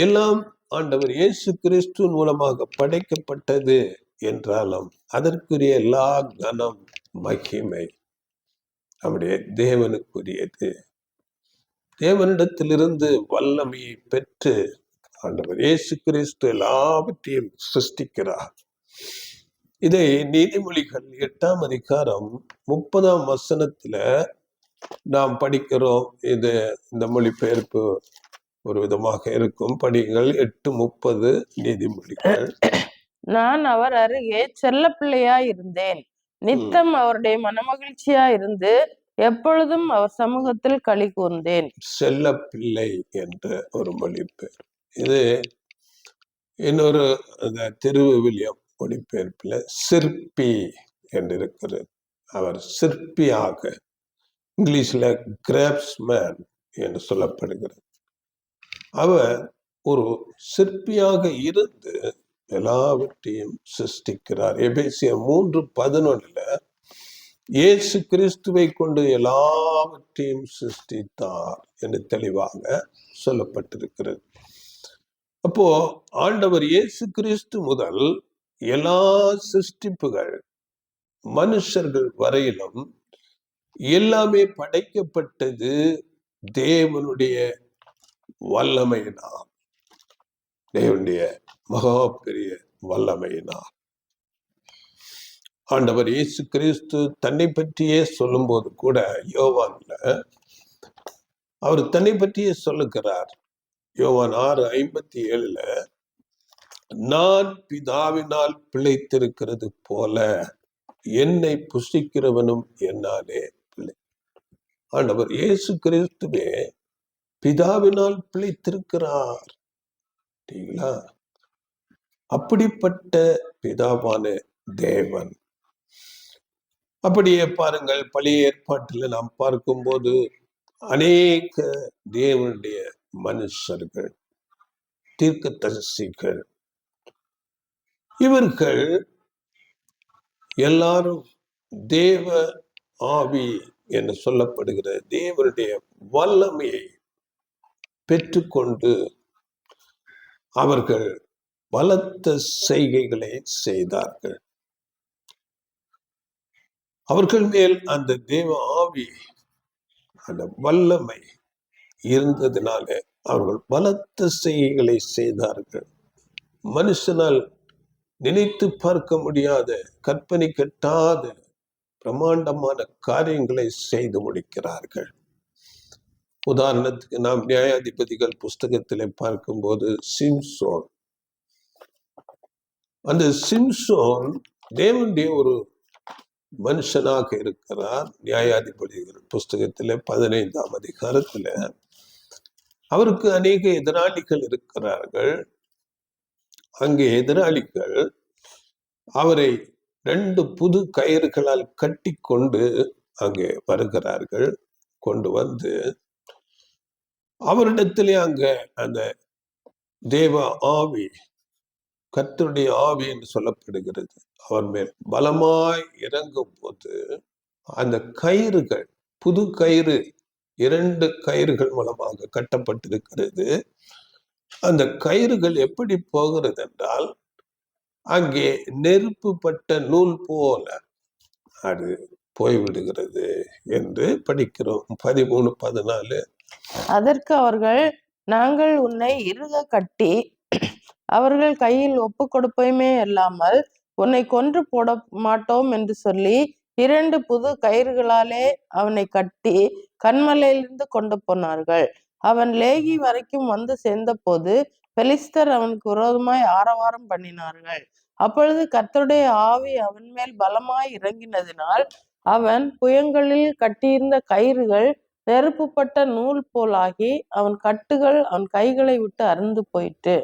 எல்லாம் ஆண்டவர் இயேசு கிறிஸ்து மூலமாக படைக்கப்பட்டது என்றாலும் அதற்குரிய எல்லா கனம், மகிமை நம்முடைய தேவனுக்குரியது. தேவனிடத்திலிருந்து வல்லமையை பெற்று ஆண்டவர் இயேசு கிறிஸ்து எல்லாவற்றையும் சிருஷ்டிக்கிறார். இதை நீதிமொழிகள் 8ஆம் அதிகாரம் 30ஆம் வசனத்துல நாம் படிக்கிறோம். இந்த மொழிபெயர்ப்பு ஒரு விதமாக இருக்கும். படிங்கள் 8:30 நீதிமொழிகள். நான் அவர் அருகே செல்ல பிள்ளையா இருந்தேன், நித்தம் அவருடைய மனமகிழ்ச்சியா இருந்து எப்பொழுதும் அவர் சமூகத்தில் களி கூர்ந்தேன். செல்ல பிள்ளை என்ற ஒரு மொழிபெயர்ப்பு. இது இன்னொரு திருவிவிலியம் மொழிபெயர்ப்புல சிற்பி என்று இருக்கிறது. அவர் சிற்பியாக, இங்கிலீஷ்ல கிராப்ஸ்மேன் என்று சொல்லப்படுகிறது. அவர் ஒரு சிற்பியாக இருந்து எல்லாவற்றையும் சிருஷ்டிக்கிறார். எபேசியர் 3:11 இயேசு கிறிஸ்துவை கொண்டு எல்லாவற்றையும் சிருஷ்டித்தார் என்று தெளிவாக சொல்லப்பட்டிருக்கிறது. அப்போ ஆண்டவர் இயேசு கிறிஸ்து முதல் எல்லா சிருஷ்டிப்புகள், மனுஷர்கள் வரையிலும் எல்லாமே படைக்கப்பட்டது தேவனுடைய வல்லமையினால், தேவனுடைய மகா பெரிய வல்லமையினால். ஆண்டவர் இயேசு கிறிஸ்து தன்னை பற்றியே சொல்லும் போது கூட யோவான்ல அவர் தன்னை பற்றியே சொல்லுகிறார். யோவான் 6:57 நான் பிதாவினால் பிழைத்திருக்கிறது போல என்னை புசிக்கிறவனும் என்னாலே பிழை. ஆண்டவர் இயேசு கிறிஸ்துவே பிதாவினால் பிழைத்திருக்கிறார். அப்படிப்பட்ட பிதாவான தேவன். அப்படியே பாருங்கள், பழைய ஏற்பாட்டில் நாம் பார்க்கும்போது அநேக தேவனுடைய மனுஷர்கள், தீர்க்கதரிசிகள், இவர்கள் எல்லாரும் தேவ ஆவி என்று சொல்லப்படுகிற தேவனுடைய வல்லமையை பெற்றுக்கொண்டு அவர்கள் பலத்த செய்கைகளை செய்தார்கள். அவர்கள் மேல் அந்த தேவ ஆவி, அந்த வல்லமை இருந்ததினால அவர்கள் பலத்த செய்கைகளை செய்தார்கள். மனுஷனால் நினைத்து பார்க்க முடியாத, கற்பனை கெட்டாத பிரமாண்டமான காரியங்களை செய்து முடிக்கிறார்கள். உதாரணத்துக்கு நாம் நியாயாதிபதிகள் புஸ்தகத்திலே பார்க்கும்போது சிம்சோன் அந்த சிம்சோன் தேவனுடைய ஒரு மனுஷனாக இருக்கிறார். நியாயாதிபதிகள் புஸ்தகத்துல 15ஆம் அதிகாரத்துல அவருக்கு அநேக எதிராளிகள் இருக்கிறார்கள். அங்கே எதிராளிகள் அவரை 2 புது கயிறுகளால் கட்டி கொண்டு அங்கே வருகிறார்கள். கொண்டு வந்து அவரிடத்திலே அங்க அந்த தேவ ஆவி, கர்த்தருடைய ஆவி என்று சொல்லப்படுகிறது, அவர் மேல் பலமாய் இறங்கும் போது அந்த கயிறுகள், புது கயிறு 2 கயிறுகள் மூலமாக கட்டப்பட்டிருக்கிறது. அந்த கயிறுகள் எப்படி போகிறது என்றால், அங்கே நெருப்புப்பட்ட நூல் போல அது போய்விடுகிறது என்று படிக்கிறோம். 13, 14. அதற்கு அவர்கள், நாங்கள் உன்னை இறுக கட்டி அவர்கள் கையில் ஒப்பு கொடுப்போமே அல்லாமல் உன்னை கொன்று போட மாட்டோம் என்று சொல்லி 2 புது கயிறுகளாலே அவனை கட்டி கன்மலையிலிருந்து கொண்டு போனார்கள். அவன் லேகி வரைக்கும் வந்து சேர்ந்த போது பெலிஸ்தர் அவனுக்கு விரோதமாய் ஆரவாரம் பண்ணினார்கள். அப்பொழுது கர்த்தருடைய ஆவி அவன் மேல் பலமாய் இறங்கினதினால் அவன் புயங்களில் கட்டியிருந்த கயிறுகள் நெருப்புப்பட்ட நூல் போலாகி அவன் கட்டுகள் அவன் கைகளை விட்டு அறுந்து போயிட்டு.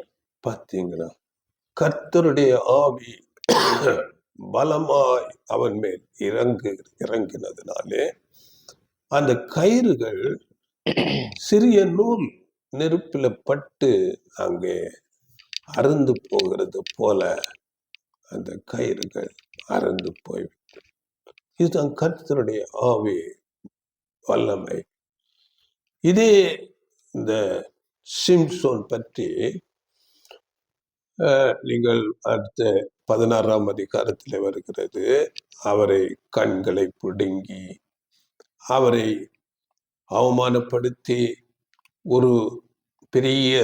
பார்த்தீங்களா? கர்த்தருடைய ஆவி பலமாய் அவன் மேல் இறங்கினதுனாலே அந்த கயிறுகள் சிறிய நூல் நெருப்பில பட்டு அங்கே அறுந்து போகிறது போல அந்த கயிறுகள் அறுந்து போய்விட்டு. இதுதான் கர்த்தருடைய ஆவி வல்லமை. இதே இந்த சிம்சோன் பற்றி நீங்கள் அடுத்த 16ஆம் அதிகாரத்தில் வருகிறது. அவரை கண்களை பிடுங்கி அவரை அவமானப்படுத்தி ஒரு பெரிய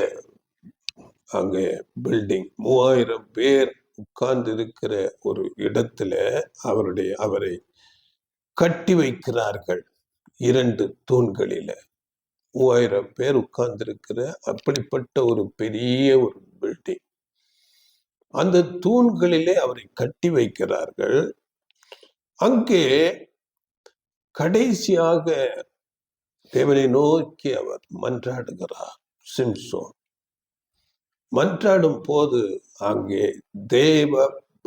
அங்கே பில்டிங் 3000 பேர் உட்கார்ந்து இருக்கிற ஒரு இடத்துல அவரை கட்டி வைக்கிறார்கள் 2 தூண்களில. 3000 பேர் உட்கார்ந்து இருக்கிற அப்படிப்பட்ட ஒரு பெரிய ஒரு பில்டிங். அந்த தூண்களிலே அவரை கட்டி வைக்கிறார்கள். அங்கே கடைசியாக தேவனை நோக்கி அவர் மன்றாடுகிறார். சிம்சோன் மன்றாடும் போது அங்கே தேவ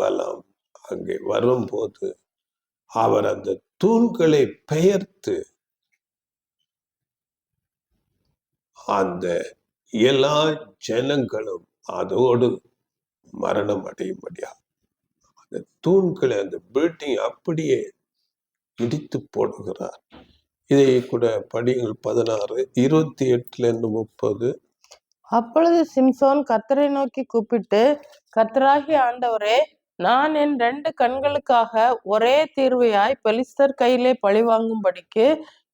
பலம் அங்கே வரும்போது அவர் அந்த தூண்களை பெயர்த்து அந்த எல்லா ஜனங்களும் அதோடு மரணம் அடையும்படியா அந்த தூண்களை, அந்த பில்டிங் அப்படியே இடித்து போடுகிறார். இதை கூட படிகள் 16, 28-30. அப்பொழுது சிம்சோன் கர்த்தரை நோக்கி கூப்பிட்டு, கர்த்தராகிய ஆண்டவரே, நான் என் 2 கண்களுக்காக ஒரே தீர்வையாய் பெலிஸ்தர் கையிலே பழிவாங்கும்படிக்கு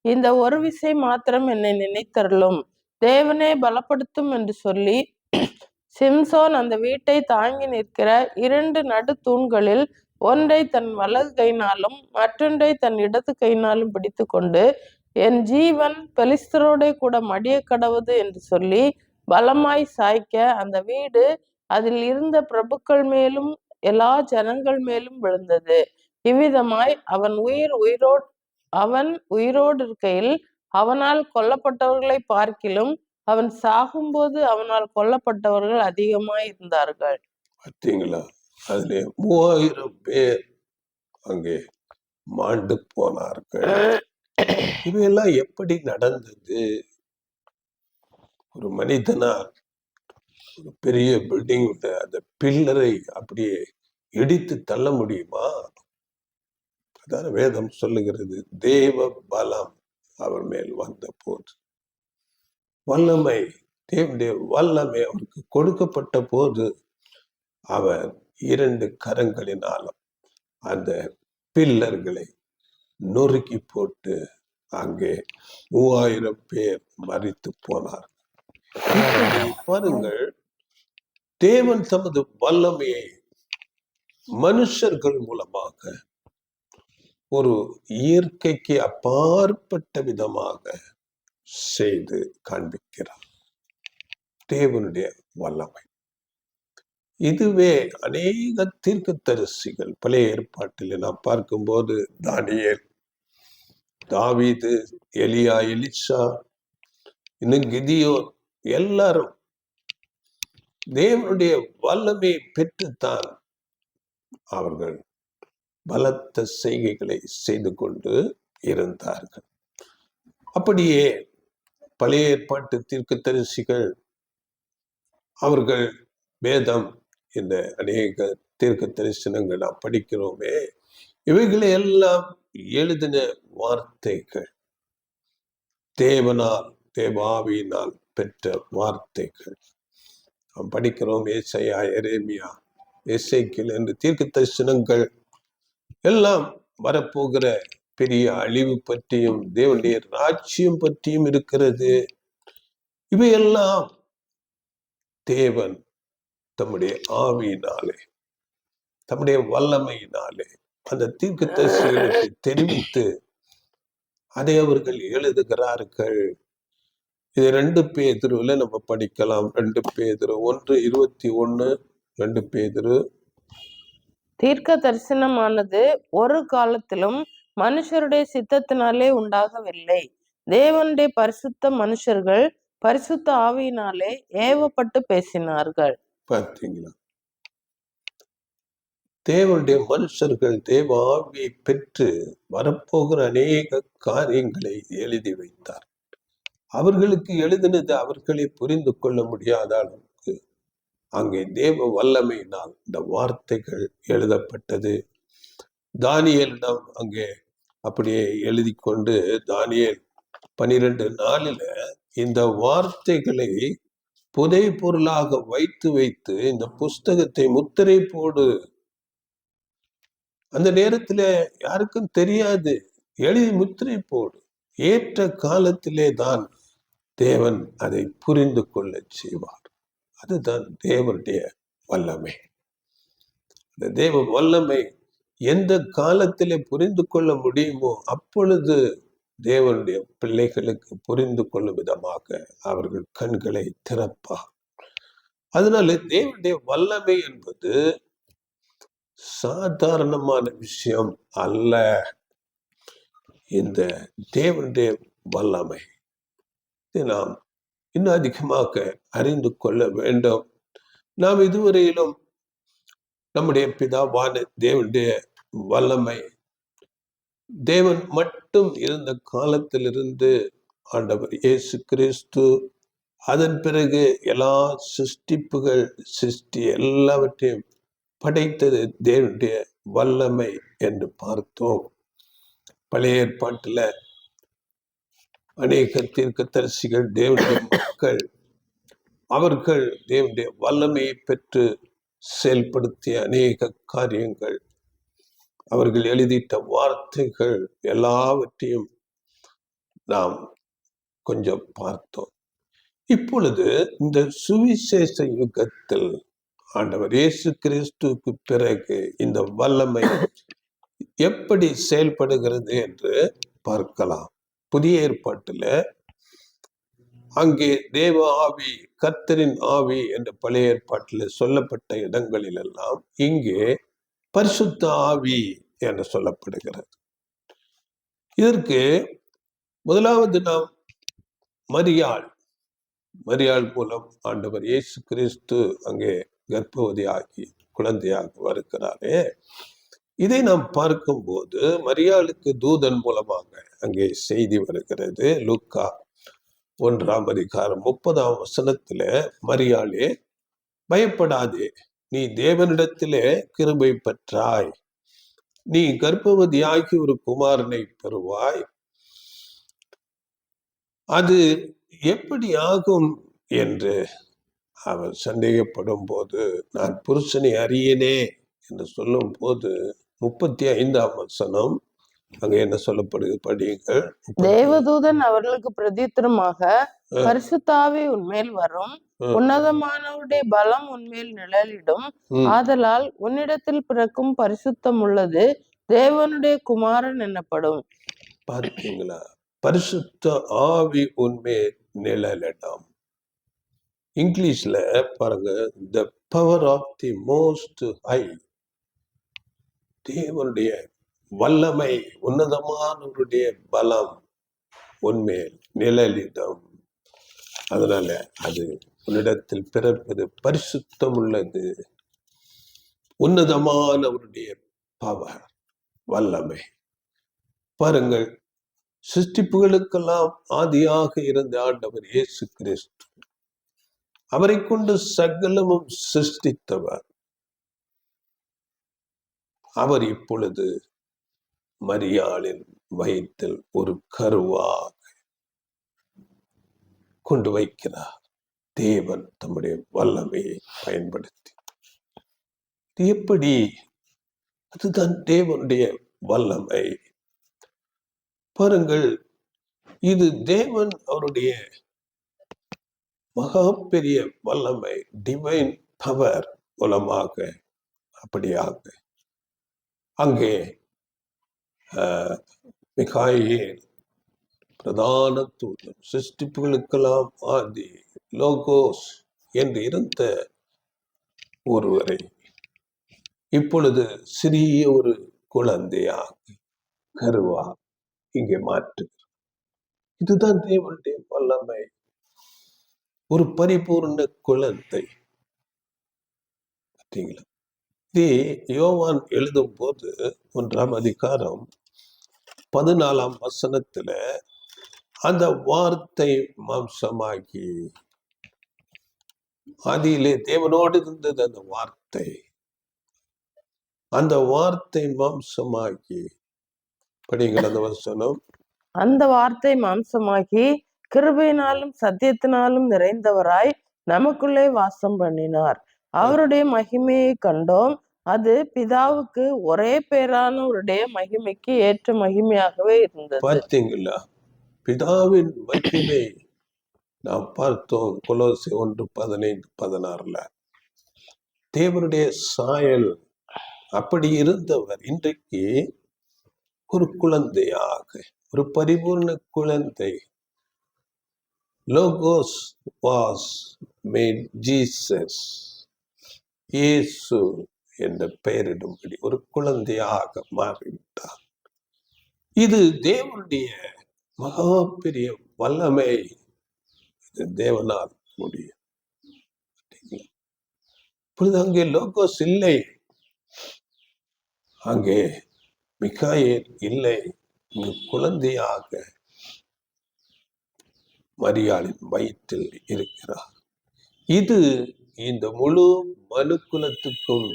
இந்த ஒரு விசை மாத்திரம் என்னை நினைத்தருளும், தேவனே பலப்படுத்தும் என்று சொல்லி சிம்சோன் அந்த வீட்டை தாங்கி நிற்கிற 2 நடு தூண்களில் ஒன்றை தன் வலது கையினாலும் மற்றொன்றை தன் இடது கையினாலும் பிடித்து கொண்டு, என் ஜீவன் பெலிஸ்தரோட கூட மடிய கடவுது என்று சொல்லி பலமாய் சாய்க்க அந்த வீடு அதில் இருந்த பிரபுக்கள் மேலும் எல்லா ஜனங்கள் மேலும் விழுந்தது. இவ்விதமாய் அவன் உயிரோடு இருக்கையில் அவனால் கொல்லப்பட்டவர்களை பார்க்கிலும் அவன் சாகும்போது அவனால் கொல்லப்பட்டவர்கள் அதிகமாய் இருந்தார்கள். பார்த்தீங்களா? அதுல 3000 பேர் அங்கே மாண்டு போனார்கள். இவையெல்லாம் எப்படி நடந்தது? ஒரு மனிதனால் ஒரு பெரிய பில்டிங் அந்த பில்லரை அப்படியே இடித்து தள்ள முடியுமா? அதான வேதம் சொல்லுகிறது. தேவ பலம் அவர் மேல் வந்த போது, வல்லமை, தேவனுடைய வல்லமை அவருக்கு கொடுக்கப்பட்ட போது அவர் 2 கரங்களினாலும் அந்த பில்லர்களை நொறுக்கி போட்டு அங்கே 3000 பேர் மரித்து போனார். பாருங்கள், தேவன் தமது வல்லமையை மனுஷர்கள் மூலமாக ஒரு இயற்கைக்கு அப்பாற்பட்ட விதமாக செய்து காண்பிக்கிறார். தேவனுடைய வல்லமை இதுவே அநேக தீர்க்கதரிசிகள் பழைய ஏற்பாட்டில் நாம் பார்க்கும்போது தானியேல், தாவீது, எலியா, எலிசா, இன்னும் கிதியோன், எல்லாரும் தேவனுடைய வல்லமையை பெற்றுத்தான் அவர்கள் பலத்த செய்கைகளை செய்து கொண்டு இருந்தார்கள். அப்படியே பழைய ஏற்பாட்டு தீர்க்கதரிசிகள் அவர்கள் வேதம் இந்த அநேக தீர்க்க தரிசனங்கள் நாம் படிக்கிறோமே, இவைகளை எல்லாம் எழுதின வார்த்தைகள், தேவனால் தேவாவியினால் பெற்ற வார்த்தைகள். நாம் படிக்கிறோம் ஏசாயா, எரேமியா, எசேக்கியேல் என்று தீர்க்க தரிசனங்கள் எல்லாம் வரப்போகிற பெரிய அழிவு பற்றியும் தேவனுடைய ராஜ்யம் பற்றியும் இருக்கிறது. இவையெல்லாம் தேவன் தம்முடைய ஆவியினாலே, தம்முடைய வல்லமையினாலே அந்த தீர்க்கதரிசிகளுக்கு தெரிவித்து அதை அவர்கள் எழுதுகிறார்கள். இது 2 பேதுருல நம்ம படிக்கலாம். 2 பேதுரு 1:21, 2 பேதுரு. தீர்க்க தரிசனமானது ஒரு காலத்திலும் மனுஷருடைய சித்தத்தினாலே உண்டாகவில்லை. தேவனுடைய பரிசுத்த மனுஷர்கள் பரிசுத்த ஆவியினாலே ஏவப்பட்டு பேசினார்கள். பார்த்தீங்களா? தேவனுடைய மனுஷர்கள் தேவ ஆவியை பெற்று வரப்போகிற அநேக காரியங்களை எழுதி வைத்தார். அவர்களுக்கு எழுதினது அவர்களை புரிந்து கொள்ள முடியாத அளவுக்கு அங்கே தேவ வல்லமையினால் இந்த வார்த்தைகள் எழுதப்பட்டது. தானியேலிடம் அங்கே அப்படியே எழுதி கொண்டு தானியேல் 12:4 இந்த வார்த்தைகளை புதை பொருளாக வைத்து இந்த புஸ்தகத்தை முத்திரை போடு. அந்த நேரத்துல யாருக்கும் தெரியாது, எழுதி முத்திரை போடு. ஏற்ற காலத்திலே தான் தேவன் அதை புரிந்து கொள்ள செய்வார். அதுதான் தேவனுடைய வல்லமை. அந்த தேவ வல்லமை எந்த காலத்திலே புரிந்து கொள்ள முடியுமோ அப்பொழுது தேவனுடைய பிள்ளைகளுக்கு புரிந்து கொள்ளும் விதமாக அவர்கள் கண்களை திறப்பார். அதனால தேவனுடைய வல்லமை என்பது சாதாரணமான விஷயம் அல்ல. இந்த தேவனுடைய வல்லமை நாம் இன்னும் அதிகமாக அறிந்து கொள்ள வேண்டும். நாம் இதுவரையிலும் நம்முடைய பிதாவான தேவனுடைய வல்லமை, தேவன் மட்டும் இருந்த காலத்திலிருந்து ஆண்டவர் இயேசு கிறிஸ்து, அதன் பிறகு எல்லா சிருஷ்டி எல்லாவற்றையும் படைத்தது தேவனுடைய வல்லமை என்று பார்த்தோம். பழைய ஏற்பாட்டில் அநேக தீர்க்கதரிசிகள், தேவனுடைய மக்கள், அவர்கள் தேவனுடைய வல்லமையை பெற்று செயல்படுத்திய அநேக காரியங்கள், அவர்கள் எழுதிட்ட வார்த்தைகள் எல்லாவற்றையும் நாம் கொஞ்சம் பார்த்தோம். இப்பொழுது இந்த சுவிசேஷ யுகத்தில் ஆண்டவர் இயேசு கிறிஸ்துவுக்கு பிறகு இந்த வல்லமை எப்படி செயல்படுகிறது என்று பார்க்கலாம். புதிய ஏற்பாட்டில் அங்கே தேவ ஆவி, கர்த்தரின் ஆவி என்ற பழைய ஏற்பாட்டில் சொல்லப்பட்ட இடங்களில் எல்லாம் இங்கே பரிசுத்த ஆவி என்று சொல்லப்படுகிறது. இதற்கு முதலாவது நாம் மரியாள் மூலம் ஆண்டவர் இயேசு கிறிஸ்து அங்கே கர்ப்பவதியாகி குழந்தையாக வருகிறாரே, இதை நாம் பார்க்கும்போது மரியாளுக்கு தூதன் மூலமாக அங்கே செய்தி வருகிறது. லூக்கா 1:30 மரியாளே, பயப்படாதே, நீ தேவனிடத்திலே கிருபை பெற்றாய், நீ கர்ப்பவதியாகி ஒரு குமாரனை பெறுவாய், அது எப்படி ஆகும் என்று அவர் சந்தேகப்படும் போது, நான் புருஷனை அறியனே என்று சொல்லும் போது 35 அங்க என்ன சொல்லப்படுது படியுங்கள். தேவதூதன் அவர்களுக்கு பிரதித்திரமாக, பரிசுத்தாவி உன்மேல் வரும், உன்னதமானவருடைய பலம் உன்மேல் நிழலிடும், ஆதலால் உன்னிடத்தில் பிறக்கும் பரிசுத்தம் உள்ளது தேவனுடைய குமாரன் எனப்படும். பார்த்தீங்களா? பரிசுத்த ஆவி உன்மேல் நிழலிடும். இங்கிலீஷ்ல பாருங்க, the power of the most high, தேவனுடைய வல்லமை, உன்னதமானவருடைய பலம் உன்மேல் நிழலிடம். அதனால அது உன்னிடத்தில் பிறப்பது பரிசுத்தம் உள்ளது. உன்னதமானவருடைய பவர், வல்லமை. பாருங்கள், சிருஷ்டிப்புகளுக்கெல்லாம் ஆதியாக இருந்த ஆண்டவர் இயேசு கிறிஸ்து, அவரை கொண்டு சகலமும் சிருஷ்டித்தவர். அவர் இப்பொழுது மரியாளின் வயிற்றில் ஒரு கருவாக கொண்டு வைக்கிறார். தேவன் தம்முடைய வல்லமையை பயன்படுத்தி. எப்படி? அதுதான் தேவனுடைய வல்லமை. பாருங்கள், இது தேவன் அவருடைய மகா பெரிய வல்லமை, டிவைன் பவர் மூலமாக அப்படியாக அங்கே மிகாயேல் பிரதான தூதன், சிருஷ்டிப்புகளுக்கெல்லாம் ஆதி, லோகோஸ் என்று இருந்த ஒருவரை இப்பொழுது சிறிய ஒரு குழந்தையாக கருவா இங்கே மாற்று. இதுதான் தேவனுடைய வல்லமை. ஒரு பரிபூர்ண குழந்தை. பார்த்தீங்களா? இது யோவான் எழுதும் போது 1ஆம் அதிகாரம் 14ஆம் வசனத்துல அந்த வார்த்தை மாம்சமாகி, ஆதியிலே தேவனோடு இருந்தது அந்த வார்த்தை, அந்த வார்த்தை மாம்சமாகி. படிங்கள் அந்த வசனம். அந்த வார்த்தை மாம்சமாகி கிருபையினாலும் சத்தியத்தினாலும் நிறைந்தவராய் நமக்குள்ளே வாசம் பண்ணினார். அவருடைய மகிமையை கண்டோம். அது பிதாவுக்கு ஒரே பேரானவருடைய மகிமைக்கு ஏற்ற மகிமையாகவே இருந்தது. பார்த்தீங்களா? பிதாவின் மகிமை நாம் பார்த்தோம் கொலோசி 1:15-16. தேவனுடைய சாயல் அப்படி இருந்தவர் இன்றைக்கு ஒரு குழந்தையாக, ஒரு பரிபூர்ண குழந்தை. Logos was made Jesus. இயேசு என்ற பெயரிடும்படி ஒரு குழந்தையாக மாறிவிட்டார். இது தேவனுடைய மகா பெரிய வல்லமை. இது தேவனால் முடியும். இப்பொழுது அங்கே லோகோஸ் இல்லை, அங்கே மிகாயேல் இல்லை, இங்கு குழந்தையாக மரியாளின் வயிற்றில் இருக்கிறார். இது இந்த முழு மனுக்குலத்துக்கும்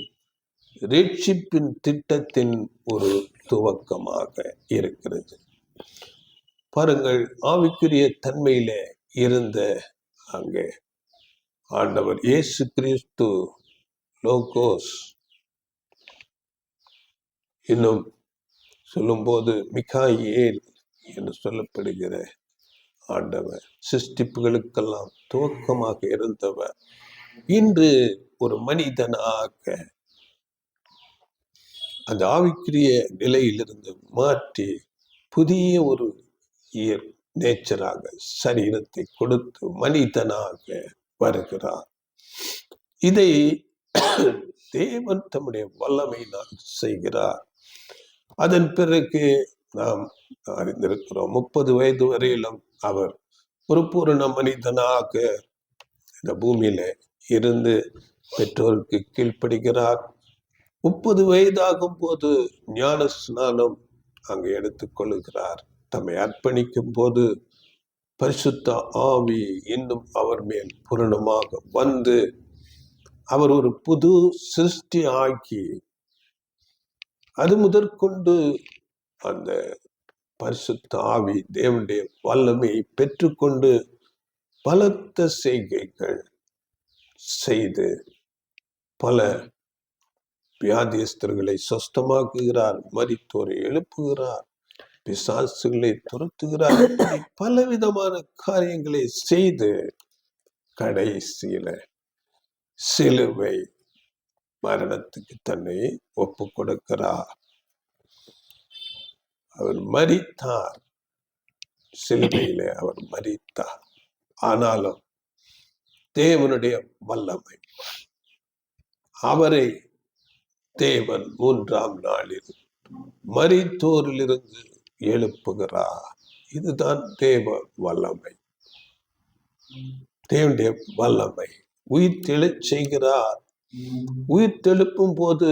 ரட்சிப்பின் திட்டத்தின் ஒரு துவக்கமாக இருக்கிறது. பாருங்கள், ஆவிக்குரிய தன்மையில இருந்த அங்கே ஆண்டவர் இயேசு கிறிஸ்து லோகோஸ், இன்னும் சொல்லும்போது மிகாயேல் என்று சொல்லப்படுகிற ஆண்டவர், சிருஷ்டிப்புகளுக்கெல்லாம் துவக்கமாக இருந்தவர், இன்று ஒரு மனிதனாக அந்த ஆவிக்குரிய நிலையிலிருந்து மாற்றி புதிய ஒரு நேச்சராக சரீரத்தை கொடுத்து மனிதனாக வருகிறார். இதை தேவன் தம்முடைய வல்லமையினால் செய்கிறார். அதன் பிறகு நாம் அறிந்திருக்கிறோம், 30 வயது வரையிலும் அவர் ஒரு பூரண மனிதனாக இந்த பூமியில இருந்து பெற்றோருக்கு கீழ்ப்படுகிறார். 30 வயதாகும் போது ஞான ஸ்நானம் அங்கு எடுத்துக்கொள்கிறார். தம்மை அர்ப்பணிக்கும் போது பரிசுத்த ஆவி இன்னும் அவர் மேல் பூரணமாக வந்து அவர் ஒரு புது சிருஷ்டி ஆக்கி, அது முதற்கொண்டு அந்த பரிசுத்த ஆவி தேவனுடைய வல்லமையை பெற்றுக்கொண்டு பலத்த செய்கைகள் செய்து பல வியாதியஸ்தர்களை சொஸ்தமாக்குகிறார், மரித்தோரை எழுப்புகிறார், பிசாசுகளை துரத்துகிறார். பலவிதமான காரியங்களை செய்து கடைசியில சிலுவை மரணத்துக்கு தன்னை ஒப்பு கொடுக்கிறார். அவர் மரித்தார், சிலுவையில அவர் மரித்தார். ஆனாலும் தேவனுடைய வல்லமை அவரை தேவன் 3ஆம் நாளில் மரித்தோரிலிருந்து எழுப்புகிறார். இதுதான் தேவ வல்லமை. தேவனுடைய வல்லமை உயிர்த்தெழச் செய்கிறார். உயிர்த்தெழுப்பும் போது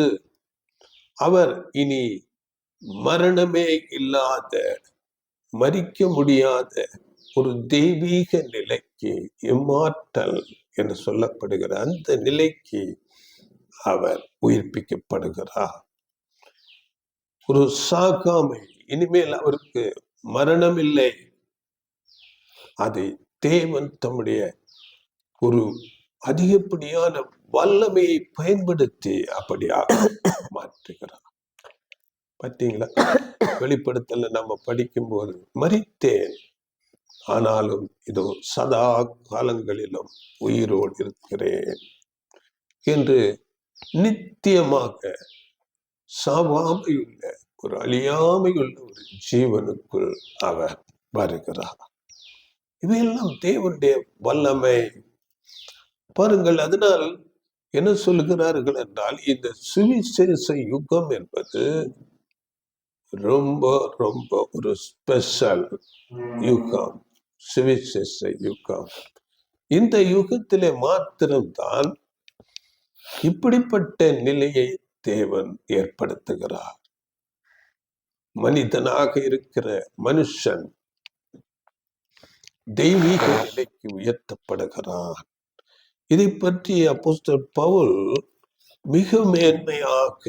அவர் இனி மரணமே இல்லாத, மரிக்க முடியாத ஒரு தெய்வீக நிலைக்கு, இம்மார்டல் என்று சொல்லப்படுகிற அந்த நிலைக்கு அவர் உயிர்ப்பிக்கப்படுகிறார். ஒரு சாகாமை, இனிமேல் அவருக்கு மரணம் இல்லை. அதை தேவன் தம்முடைய ஒரு அதிகப்படியான வல்லமையை பயன்படுத்தி அப்படியாக மாற்றுகிறார். பார்த்தீங்களா? வெளிப்படுத்தல நம்ம படிக்கும்போது மரித்தேன், ஆனாலும் இதோ சதா காலங்களிலும் உயிரோடு இருக்கிறேன் என்று நித்தியமாக சாவாமையுள்ள ஒரு அழியாமையுள்ள ஒரு ஜீவனுக்குள் அவர் வருகிறார். இவையெல்லாம் தேவனுடைய வல்லமை. பாருங்கள், அதனால் என்ன சொல்லுகிறார்கள் என்றால், இந்த சுவிசேஷ யுகம் என்பது ரொம்ப ரொம்ப ஒரு ஸ்பெஷல் யுகம், சுவிசேஷ யுகம். இந்த யுகத்திலே மாத்திரம்தான் இப்படிப்பட்ட நிலையை தேவன் ஏற்படுத்துகிறார். மனிதனாக இருக்கிற மனுஷன் தெய்வீக நிலைக்கு உயர்த்தப்படுகிறான். இதை பற்றி அப்போஸ்தலர் பவுல் மிக மேன்மையாக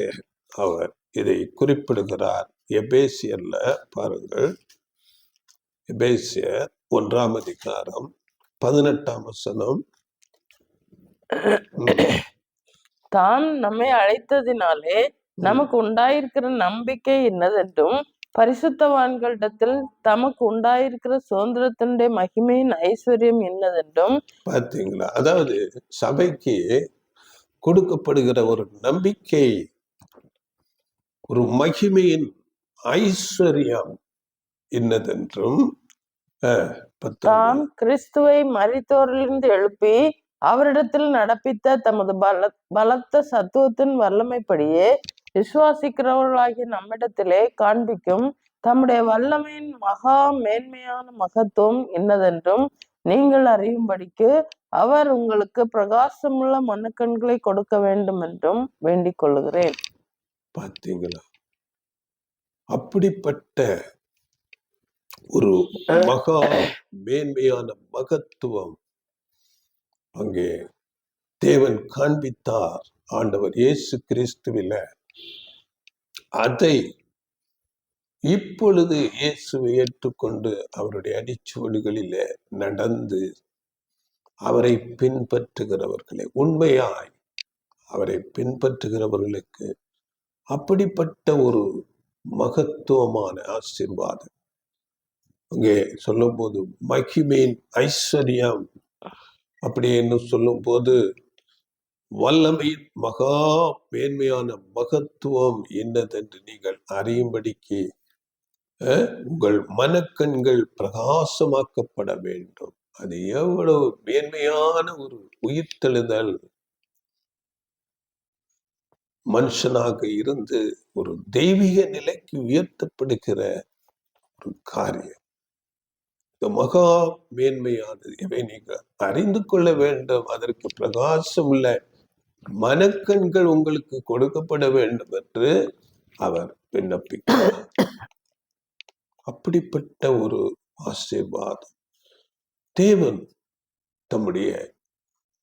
அவர் இதை குறிப்பிடுகிறார். எபேசியர்ல பாருங்கள், எபேசியர் 1ஆம் அதிகாரம் 18ஆம் வசனம். தான் நம்மை அழைத்ததினாலே நமக்கு உண்டாயிருக்கிற நம்பிக்கை என்னதென்றும், பரிசுத்தவான்களிடத்தில் தமக்கு உண்டாயிருக்கிற சுதந்திரத்தினுடைய மகிமையின் ஐஸ்வர்யம் என்னதென்றும். பார்த்தீங்களா? அதாவது சபைக்கு கொடுக்கப்படுகிற ஒரு நம்பிக்கை, ஒரு மகிமையின் ஐஸ்வர்யம் என்னதென்றும், தாம் கிறிஸ்துவை மரித்தோரிலிருந்து எழுப்பி அவரிடத்தில் நடப்பித்த தமது பலத்த சத்துவத்தின் வல்லமைப்படியே விசுவாசிக்கிறவர்களாகிய நம்மிடத்திலே காண்பிக்கும் தம்முடைய வல்லமையின் மகா மேன்மையான மகத்துவம் என்னதென்றும் நீங்கள் அறியும்படிக்கு அவர் உங்களுக்கு பிரகாசமுள்ள மனக்கண்களை கொடுக்க வேண்டும் என்றும் வேண்டிக் கொள்ளுகிறேன். பார்த்தீங்களா? அப்படிப்பட்ட ஒரு மகா மேன்மையான மகத்துவம் அங்கே தேவன் காண்பித்தார் ஆண்டவர் இயேசு கிறிஸ்துவில. அதை இப்பொழுது இயேசுவை ஏற்றுக்கொண்டு அவருடைய அடிச்சுவடுகளிலே நடந்து அவரை பின்பற்றுகிறவர்களை, உண்மையாய் அவரை பின்பற்றுகிறவர்களுக்கு அப்படிப்பட்ட ஒரு மகத்துவமான ஆசீர்வாதம் அங்கே சொல்லும் போது, மகிமையின் ஐஸ்வர்யம் அப்படின்னு சொல்லும் போது, வல்லமையின் மகா மேன்மையான மகத்துவம் என்னதென்று நீங்கள் அறியும்படிக்கு உங்கள் மனக்கண்கள் பிரகாசமாக்கப்பட வேண்டும். அது எவ்வளவு மேன்மையான ஒரு உயிர்த்தெழுதல்! மனுஷனாக இருந்து ஒரு தெய்வீக நிலைக்கு உயர்த்தப்படுகிற ஒரு காரியம். இந்த மகா மேன்மையானது. இவை நீங்கள் அறிந்து கொள்ள வேண்டும். அதற்கு பிரகாசம் உள்ள மனக்கண்கள் உங்களுக்கு கொடுக்கப்பட வேண்டும் என்று அவர் விண்ணப்பிக்கிறார். அப்படிப்பட்ட ஒரு ஆசீர்வாதம் தேவன் தம்முடைய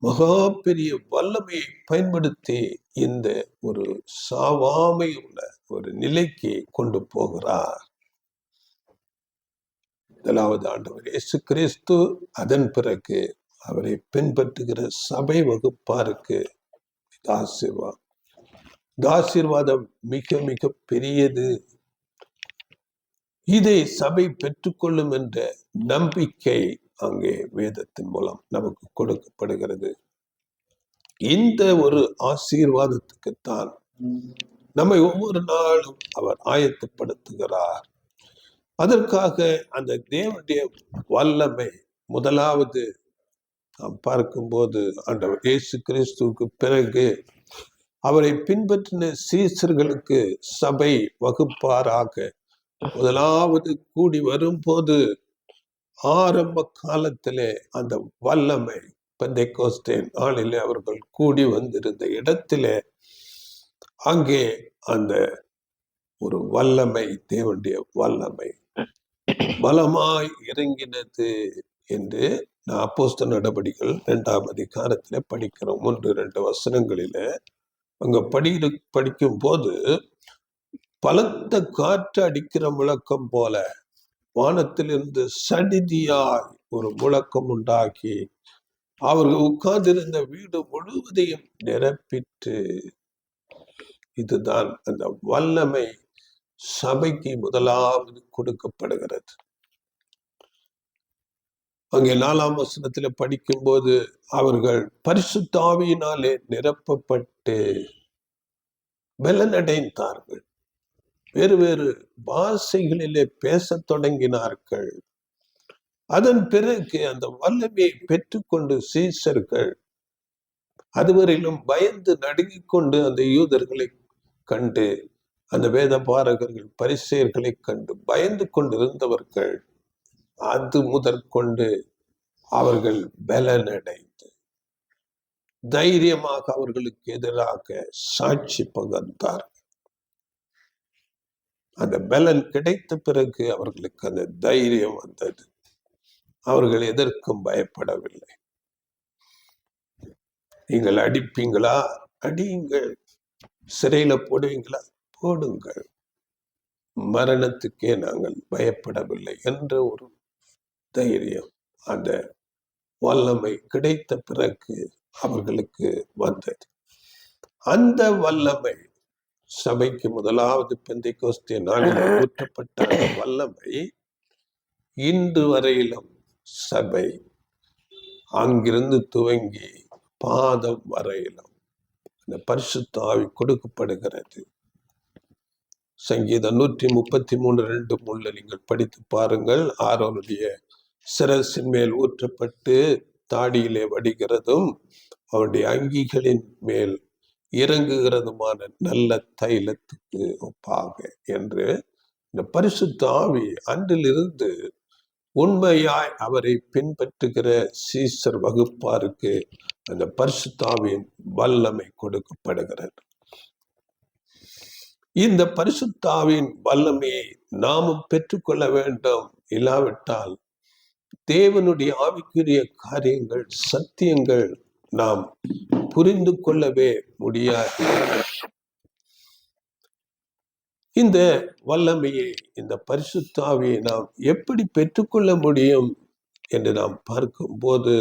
மகா பெரிய வல்லமையை பயன்படுத்தி இந்த ஒரு சாவாமை உள்ள ஒரு நிலைக்கு கொண்டு போகிறார். முதலாவது ஆண்டவர் இயேசு கிறிஸ்து, அதன் பிறகு அவரை பின்பற்றுகிற சபை வகுப்பாருக்கு ஆசீர்வாதம் மிக மிக பெரியது. இதை சபை பெற்றுக்கொள்ளும் என்ற நம்பிக்கை அங்கே வேதத்தின் மூலம் நமக்கு கொடுக்கப்படுகிறது. இந்த ஒரு ஆசீர்வாதத்துக்குத்தான் நம்மை ஒவ்வொரு நாளும் அவர் ஆயத்தப்படுத்துகிறார். அதற்காக அந்த தேவனுடைய வல்லமை முதலாவது நாம் பார்க்கும்போது, ஆண்டவர் இயேசு கிறிஸ்துவுக்கு பிறகு அவரை பின்பற்றின சீசர்களுக்கு சபை வகுப்பாராக. முதலாவது கூடி வரும்போது ஆரம்ப காலத்திலே அந்த வல்லமை பெந்தைக்கோஸ்தே நாளிலே அவர்கள் கூடி வந்திருந்த இடத்திலே அங்கே அந்த ஒரு வல்லமை, தேவனுடைய வல்லமை பலமாய் இறங்கினது என்று நான் அப்போஸ்தலர் நடபடிகள் 2ஆம் அதிகாரத்திலே படிக்கிறோம். 1-2 வசனங்களில அங்க படிக்கும் போது பலத்த காற்று அடிக்கிற முழக்கம் போல வானத்திலிருந்து சடிதியாய் ஒரு முழக்கம் உண்டாக்கி அவர்கள் உட்கார்ந்திருந்த வீடு முழுவதையும் நிரப்பிற்று. இதுதான் அந்த வல்லமை சபைக்கு முதலாவது கொடுக்கப்படுகிறது. அங்கே 4ஆம் வசனத்துல படிக்கும் போது அவர்கள் பரிசுத்த ஆவியினாலே நிரப்பப்பட்டு பலனடைந்தார்கள், வேறு வேறு பாஷைகளிலே பேசத் தொடங்கினார்கள். அதன் பிறகு அந்த வல்லமையை பெற்றுக்கொண்டு சீஷர்கள் அதுவரையிலும் பயந்து நடுங்கிக் கொண்டு அந்த யூதர்களை கண்டு, அந்த வேத பாரகர்கள் பரிசேயர்களை கண்டு பயந்து கொண்டிருந்தவர்கள் அது முதற்கொண்டு அவர்கள் பலனடைந்து தைரியமாக அவர்களுக்கு எதிராக சாட்சி பகர்ந்தார். அந்த பலன் கிடைத்த பிறகு அவர்களுக்கு அந்த தைரியம் வந்தது. அவர்கள் எதற்கும் பயப்படவில்லை. நீங்கள் அடிப்பீங்களா, அடியுங்கள். சிறையில போடுவீங்களா, போடுங்கள். மரணத்துக்கே நாங்கள் பயப்படவில்லை என்ற ஒரு தைரியம் அந்த வல்லமை கிடைத்த பிறகு அவர்களுக்கு வந்தது. அந்த வல்லமை சபைக்கு முதலாவது பெந்தைக்கோஸ்தே நாளில் ஊற்றப்பட்ட அந்த வல்லமை இன்று வரையிலும் சபை அங்கிருந்து துவங்கி பாதம் வரையிலும் அந்த பரிசுத்த ஆவி கொடுக்கப்படுகிறது. சங்கீதம் 133:2 நீங்கள் படித்து பாருங்கள். ஆரோனுடைய சிரசின் மேல் ஊற்றப்பட்டு தாடியிலே வடிகிறதும் அவருடைய அங்கிகளின் மேல் இறங்குகிறதுமான நல்ல தைலத்துக்கு ஒப்பாக என்று இந்த பரிசுத்த ஆவி அன்றிலிருந்து உண்மையாய் அவரை பின்பற்றுகிற சீசர் வகுப்பாருக்கு அந்த பரிசுத்த ஆவியின் வல்லமை கொடுக்கப்படுகிறது. இந்த பரிசுத்த ஆவியின் வல்லமையை நாமும் பெற்றுக்கொள்ள வேண்டும். இல்லாவிட்டால் தேவனுடைய ஆவிக்குரிய காரியங்கள், சத்தியங்கள் நாம் புரிந்து கொள்ளவே முடியாது. இந்த வல்லமையை, இந்த பரிசுத்த ஆவியை நாம் எப்படி பெற்றுக்கொள்ள முடியும் என்று நாம் பார்க்கும்போது,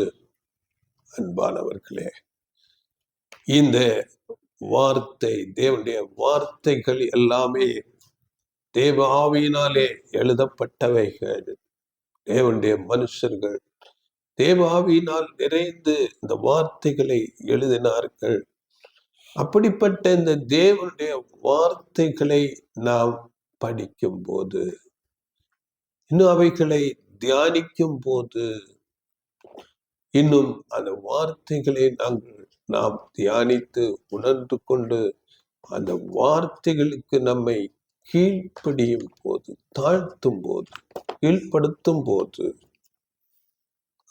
அன்பானவர்களே, இந்த வார்த்தை, தேவனுடைய வார்த்தைகள் எல்லாமே தேவ ஆவியினாலே எழுதப்பட்டவைகள். தேவனுடைய மனுஷர்கள் தேவ ஆவியினால் நிறைந்து இந்த வார்த்தைகளை எழுதினார்கள். அப்படிப்பட்ட இந்த தேவனுடைய வார்த்தைகளை நாம் படிக்கும் போது, இன்னும் அவைகளை தியானிக்கும் போது, இன்னும் அந்த வார்த்தைகளை நாம் தியானித்து உணர்ந்து கொண்டு அந்த வார்த்தைகளுக்கு நம்மை கீழ்ப்படியும் போது, தாழ்த்தும் போது, கீழ்ப்படுத்தும் போது,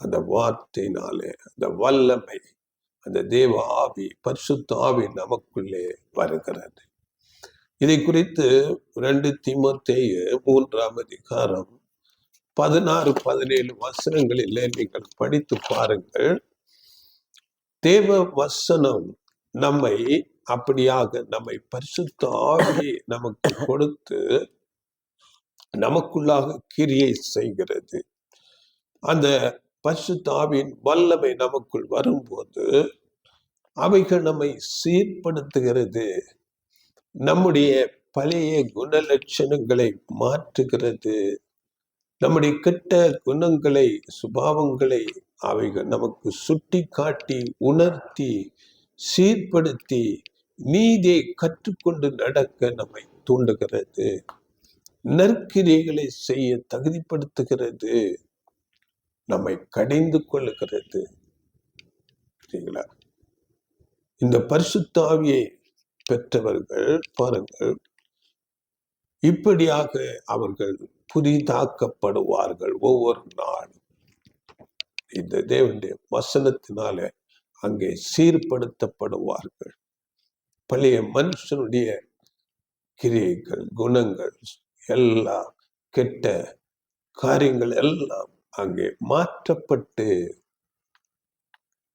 அந்த வார்த்தையினாலே அந்த வல்லமை, அந்த தேவ ஆவி, பரிசுத்த ஆவி நமக்குள்ளே வருகிறது. இதை குறித்து 2 தீமோத்தேயு 3ஆம் அதிகாரம் 16-17 வசனங்களிலே நீங்கள் படித்து பாருங்கள். தேவ வசனம் நம்மை அப்படியாக நம்மை பரிசுத்த ஆவியை நமக்கு கொடுத்து நமக்குள்ளாக கிரியை செய்கிறது. அந்த பரிசுத்த ஆவியின் வல்லமை நமக்குள் வரும்போது அவைகள் நம்மை சீர்படுத்துகிறது, நம்முடைய பழைய குணலட்சணங்களை மாற்றுகிறது, நம்முடைய கெட்ட குணங்களை, சுபாவங்களை அவைகள் நமக்கு சுட்டி காட்டி, உணர்த்தி, சீர்படுத்தி, நீதியை கற்றுக்கொண்டு நடக்க நம்மை தூண்டுகிறது, நற்கிரியைகளை செய்ய தகுதிப்படுத்துகிறது, நம்மை கடிந்து கொள்ளுகிறது. சரிங்களா? இந்த பரிசுத்த ஆவியை பெற்றவர்கள் பாருங்கள், இப்படியாக அவர்கள் புதிதாக்கப்படுவார்கள். ஒவ்வொரு நாளும் இந்த தேவனுடைய வசனத்தினாலே அங்கே சீர்படுத்தப்படுவார்கள். பழைய மனுஷனுடைய கிரியைகள், குணங்கள் எல்லாம், கெட்ட காரியங்கள் எல்லாம் அங்கே மாற்றப்பட்டு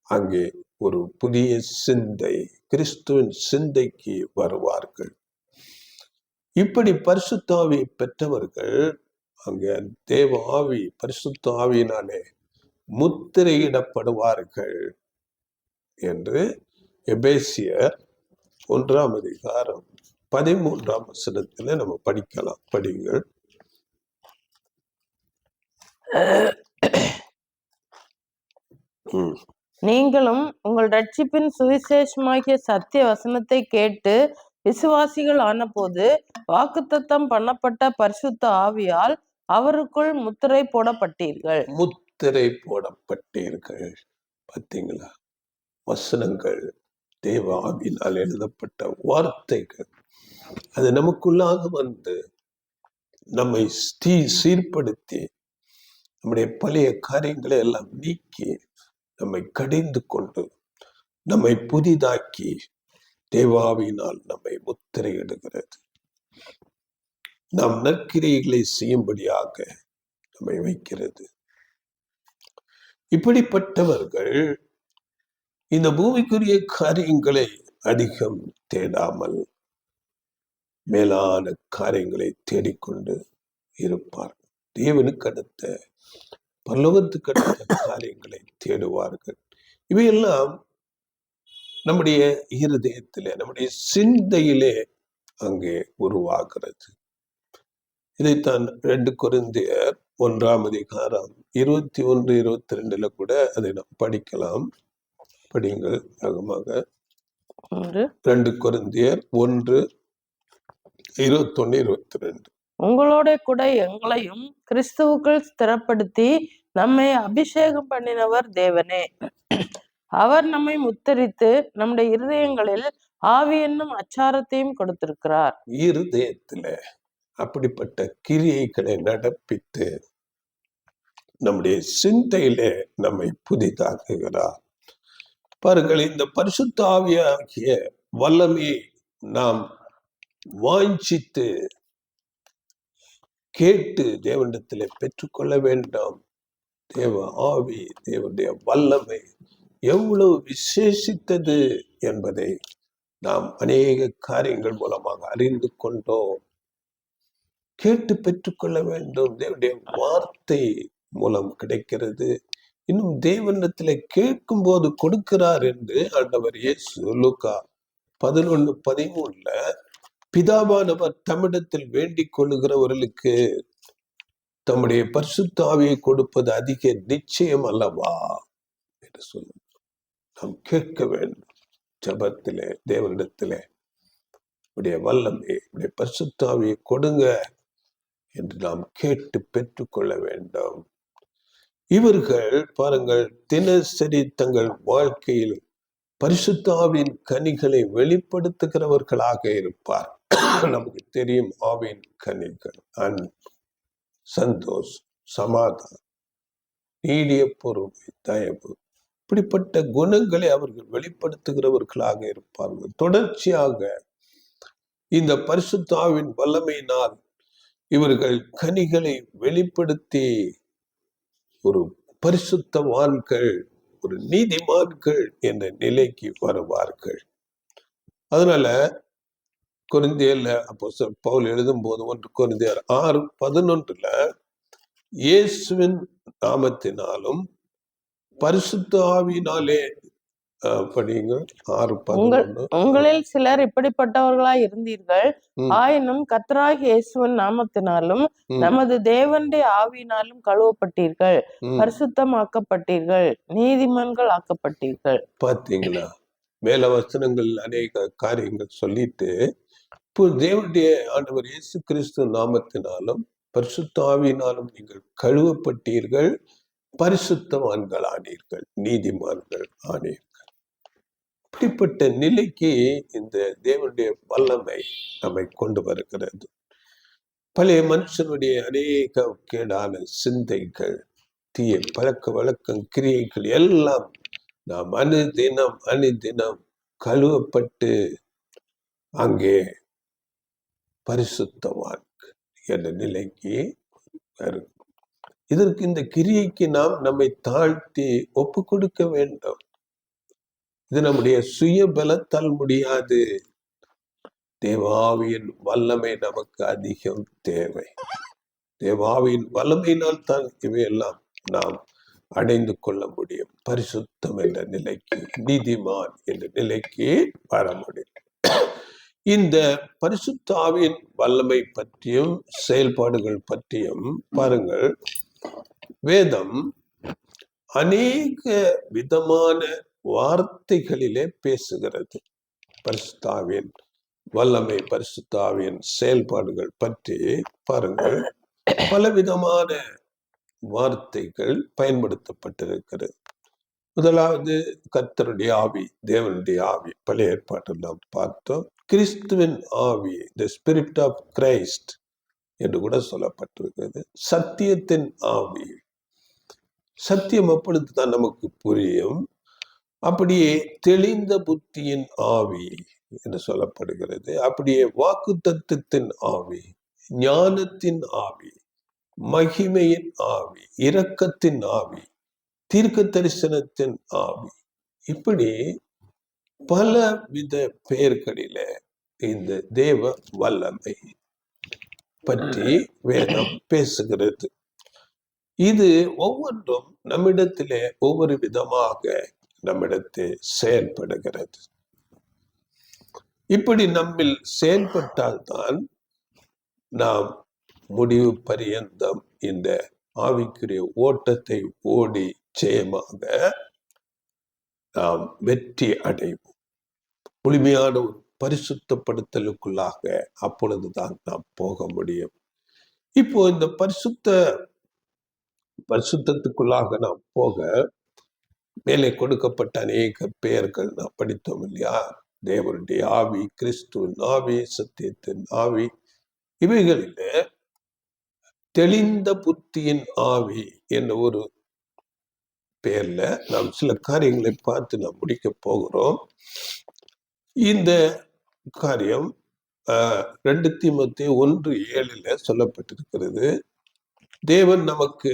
அங்கே ஒரு புதிய சிந்தை, கிறிஸ்துவின் சிந்தைக்கு வருவார்கள். இப்படி பரிசுத்த ஆவியை பெற்றவர்கள் அங்கே தேவ ஆவி, பரிசுத்த ஆவியினாலே முத்திரையிடப்படுவார்கள் என்று எபேசியர் 1:13 நம்ம படிக்கலாம். படிங்கள். நீங்களும் உங்கள் ரட்சிப்பின் சுவிசேஷமாகிய சத்திய வசனத்தை கேட்டு விசுவாசிகள் ஆனபோது வாக்குத்தத்தம் பண்ணப்பட்ட பரிசுத்த ஆவியால் அவருக்குள் முத்திரை போடப்பட்டீர்கள். முத்திரை போடப்பட்டீர்கள். பார்த்தீங்களா? வசனங்கள் தேவ ஆவியினால் எழுதப்பட்ட வார்த்தைகள், அது நமக்குள்ளாக வந்து நம்மை சீர்படுத்தி நம்முடைய பழைய காரியங்களை எல்லாம் நீக்கி நம்மை கடிந்து கொண்டு நம்மை புதிதாக்கி தேவாவினால் நம்மை முத்திரையிடுகிறது. நாம் நற்கிரியைகளை செய்யும்படியாக நம்மை வைக்கிறது. இப்படிப்பட்டவர்கள் இந்த பூமிக்குரிய காரியங்களை அதிகம் தேடாமல் மேலான காரியங்களை தேடிக்கொண்டு இருப்பார்கள். தேவனுக்கு அடுத்த, பரலோகத்துக்கு அடுத்த காரியங்களை தேடுவார்கள். இவையெல்லாம் நம்முடைய இருதயத்திலே, நம்முடைய சிந்தையிலே அங்கே உருவாகிறது. இதைத்தான் 2 கொரிந்தியர் 1:21-22 கூட அதை நாம் படிக்கலாம். படிங்கள் வேகமாக. 2 கொரிந்தியர் 1:21-22. உங்களோட கூட எங்களையும் கிறிஸ்துவுக்குள் ஸ்திரப்படுத்தி நம்மை அபிஷேகம் பண்ணினவர் தேவனே. அவர் நம்மை முத்தரித்து நம்முடைய இருதயங்களில் ஆவி என்னும் அச்சாரத்தையும் கொடுத்திருக்கிறார். இருதயத்துல அப்படிப்பட்ட கிரியைகளை நடப்பித்து நம்முடைய சிந்தையிலே நம்மை புதிதாக்குகிறார். பாருங்கள், இந்த பரிசுத்த ஆவியாகிய வல்லமையை நாம் வாஞ்சித்து கேட்டு தேவனிடத்திலே பெற்றுக்கொள்ள வேண்டும். தேவ ஆவி, தேவனுடைய வல்லமை எவ்வளவு விசேஷித்தது என்பதை நாம் அநேக காரியங்கள் மூலமாக அறிந்து கொண்டோம். கேட்டு பெற்றுக்கொள்ள வேண்டும். தேவனுடைய வார்த்தை மூலம் கிடைக்கிறது. இன்னும் தேவனிடத்திலே கேட்கும் போது கொடுக்கிறார் என்று ஆண்டவர் இயேசு லூக்கா 11:13 பிதாவானவர் தம்மிடத்தில் வேண்டிக் கொள்ளுகிறவர்களுக்கு தம்முடைய பரிசுத்த ஆவியை கொடுப்பது அதிக நிச்சயம் அல்லவா என்று சொல்லும். நாம் கேட்க வேண்டும். ஜெபத்திலே தேவனிடத்திலே உடைய வல்லமை, உடைய பரிசுத்த ஆவியை கொடுங்க என்று நாம் கேட்டு பெற்றுக்கொள்ள வேண்டும். இவர்கள் பாருங்கள், தினசரி தங்கள் வாழ்க்கையில் பரிசுத்த ஆவியின் கனிகளை வெளிப்படுத்துகிறவர்களாக இருப்பார். நமக்கு தெரியும் ஆவியின் கனிகள்: அன்பு, சந்தோஷம், சமாதானம், நீடிய பொறுமை, தயவு, இப்படிப்பட்ட குணங்களை அவர்கள் வெளிப்படுத்துகிறவர்களாக இருப்பார்கள். தொடர்ச்சியாக இந்த பரிசுத்த ஆவியின் வல்லமையினால் இவர்கள் கனிகளை வெளிப்படுத்தி ஒரு பரிசுத்தவான்கள், ஒரு நீதிமான்கள் என்ற நிலைக்கு வருவார்கள். அதனால கொரிந்தியர்ல அப்போஸ்தலர் பவுல் எழுதும் போது 1 கொரிந்தியர் 6:11 இயேசுவின் நாமத்தினாலும் பரிசுத்த ஆவியினாலே படிங்க. 6:11 உங்களில் சிலர் இப்படிப்பட்டவர்களாய் இருந்தீர்கள். ஆயினும் கர்த்தராகிய இயேசுவின் நாமத்தினாலும் நமது தேவனுடைய ஆவியினாலும் கழுவப்பட்டீர்கள், பரிசுத்தமாக்கப்பட்டீர்கள், நீதிமான்கள் ஆக்கப்பட்டீர்கள். பாத்தீங்களா? மேல வசனங்கள் அநேக காரியங்கள் சொல்லிட்டு இப்போ தேவனுடைய ஆண்டவர் இயேசு கிறிஸ்து நாமத்தினாலும் பரிசுத்த ஆவியினாலும் நீங்கள் கழுவப்பட்டீர்கள், பரிசுத்தவான்கள் ஆனீர்கள், நீதிமான்கள் ஆனீர்கள். இப்படிப்பட்ட நிலைக்கு இந்த தேவனுடைய வல்லமை நம்மை கொண்டு வருகிறது. பழைய மனுஷனுடைய அநேக கேடான சிந்தைகள், தீய பழக்க வழக்கம், கிரியைகள் எல்லாம் நாம் அனுதினம் கழுவப்பட்டு அங்கே பரிசுத்தவான் என்ற நிலைக்கு வரும். இதற்கு இந்த கிரியைக்கு நாம் நம்மை தாழ்த்தி ஒப்பு கொடுக்க வேண்டும். இது நம்முடைய சுய பலத்தால் முடியாது. தேவாவியின் வல்லமை நமக்கு அதிகம் தேவை. தேவாவியின் வல்லமையினால் தான் இவையெல்லாம் நாம் அடைந்து கொள்ள முடியும். பரிசுத்தம் என்ற நிலைக்கு, நீதிமான் என்ற நிலைக்கு வர முடியும். இந்த பரிசுத்த ஆவியின் வல்லமை பற்றியும் செயல்பாடுகள் பற்றியும் பாருங்கள், வேதம் அநேக விதமான வார்த்தைகளிலே பேசுகிறது. பரிசுத்த ஆவியின் வல்லமை, பரிசுத்த ஆவியின் செயல்பாடுகள் பற்றி பாருங்கள், பலவிதமான வார்த்தைகள் பயன்படுத்தப்பட்டிருக்கிறது. முதலாவது கர்த்தருடைய ஆவி, தேவனுடைய ஆவி. பழைய ஏற்பாட்டில் நாம் பார்த்தோம். கிறிஸ்துவின் ஆவி, தி ஸ்பிரிட் ஆஃப் கிரைஸ்ட் என்று கூட சொல்லப்பட்டிருக்கிறது. சத்தியத்தின் ஆவி, சத்தியம் அப்பொழுது தான் நமக்கு புரியும். அப்படியே தெளிந்த புத்தியின் ஆவி என்று சொல்லப்படுகிறது. அப்படியே வாக்குத்தத்தத்தின் ஆவி, ஞானத்தின் ஆவி, மகிமையின் ஆவி, இரக்கத்தின் ஆவி, தீர்க்க தரிசனத்தின் ஆவி, இப்படி பல வித பெயர்களிலே இந்த தேவ வல்லமை பற்றி வேதம் பேசுகிறது. இது ஒவ்வொன்றும் நம்மிடத்திலே ஒவ்வொரு விதமாக நம்மிடத்தில் செயல்படுகிறது. இப்படி நம்மில் செயல்பட்டால்தான் நாம் முடிவு பரியந்தம் இந்த ஆவிக்குரிய ஓட்டத்தை ஓடி ஜெயமாக நாம் வெற்றி அடைவோம். முழுமையான ஒரு பரிசுத்தப்படுத்தலுக்குள்ளாக அப்பொழுதுதான் நாம் போக முடியும். இப்போ இந்த பரிசுத்தத்துக்குள்ளாக நாம் போக மேலே கொடுக்கப்பட்ட அநேக பெயர்கள் நாம் படித்தோம் இல்லையா? தேவனுடைய ஆவி, கிறிஸ்துவின் ஆவி, சத்தியத்தின் ஆவி. இவைகளிலே தெளிந்த புத்தியின் ஆவி என்ற ஒரு பெயர்ல நாம் சில காரியங்களை பார்த்து நாம் முடிக்க போகிறோம். இந்த காரியம் 2 தீமோத்தேயு 1:7 சொல்லப்பட்டிருக்கிறது. தேவன் நமக்கு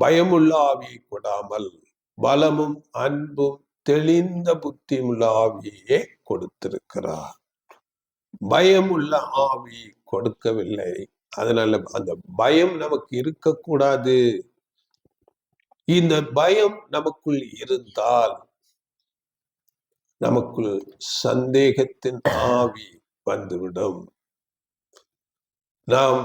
பயமுள்ள ஆவியை கொடாமல் பலமும் அன்பும் தெளிந்த புத்தியுள்ள ஆவியே கொடுத்திருக்கிறார். பயமுள்ள ஆவி கொடுக்கவில்லை. அதனால அந்த பயம் நமக்கு இருக்கக்கூடாது. இந்த பயம் நமக்குள் இருந்தால் நமக்குள் சந்தேகத்தின் ஆவி வந்துவிடும். நாம்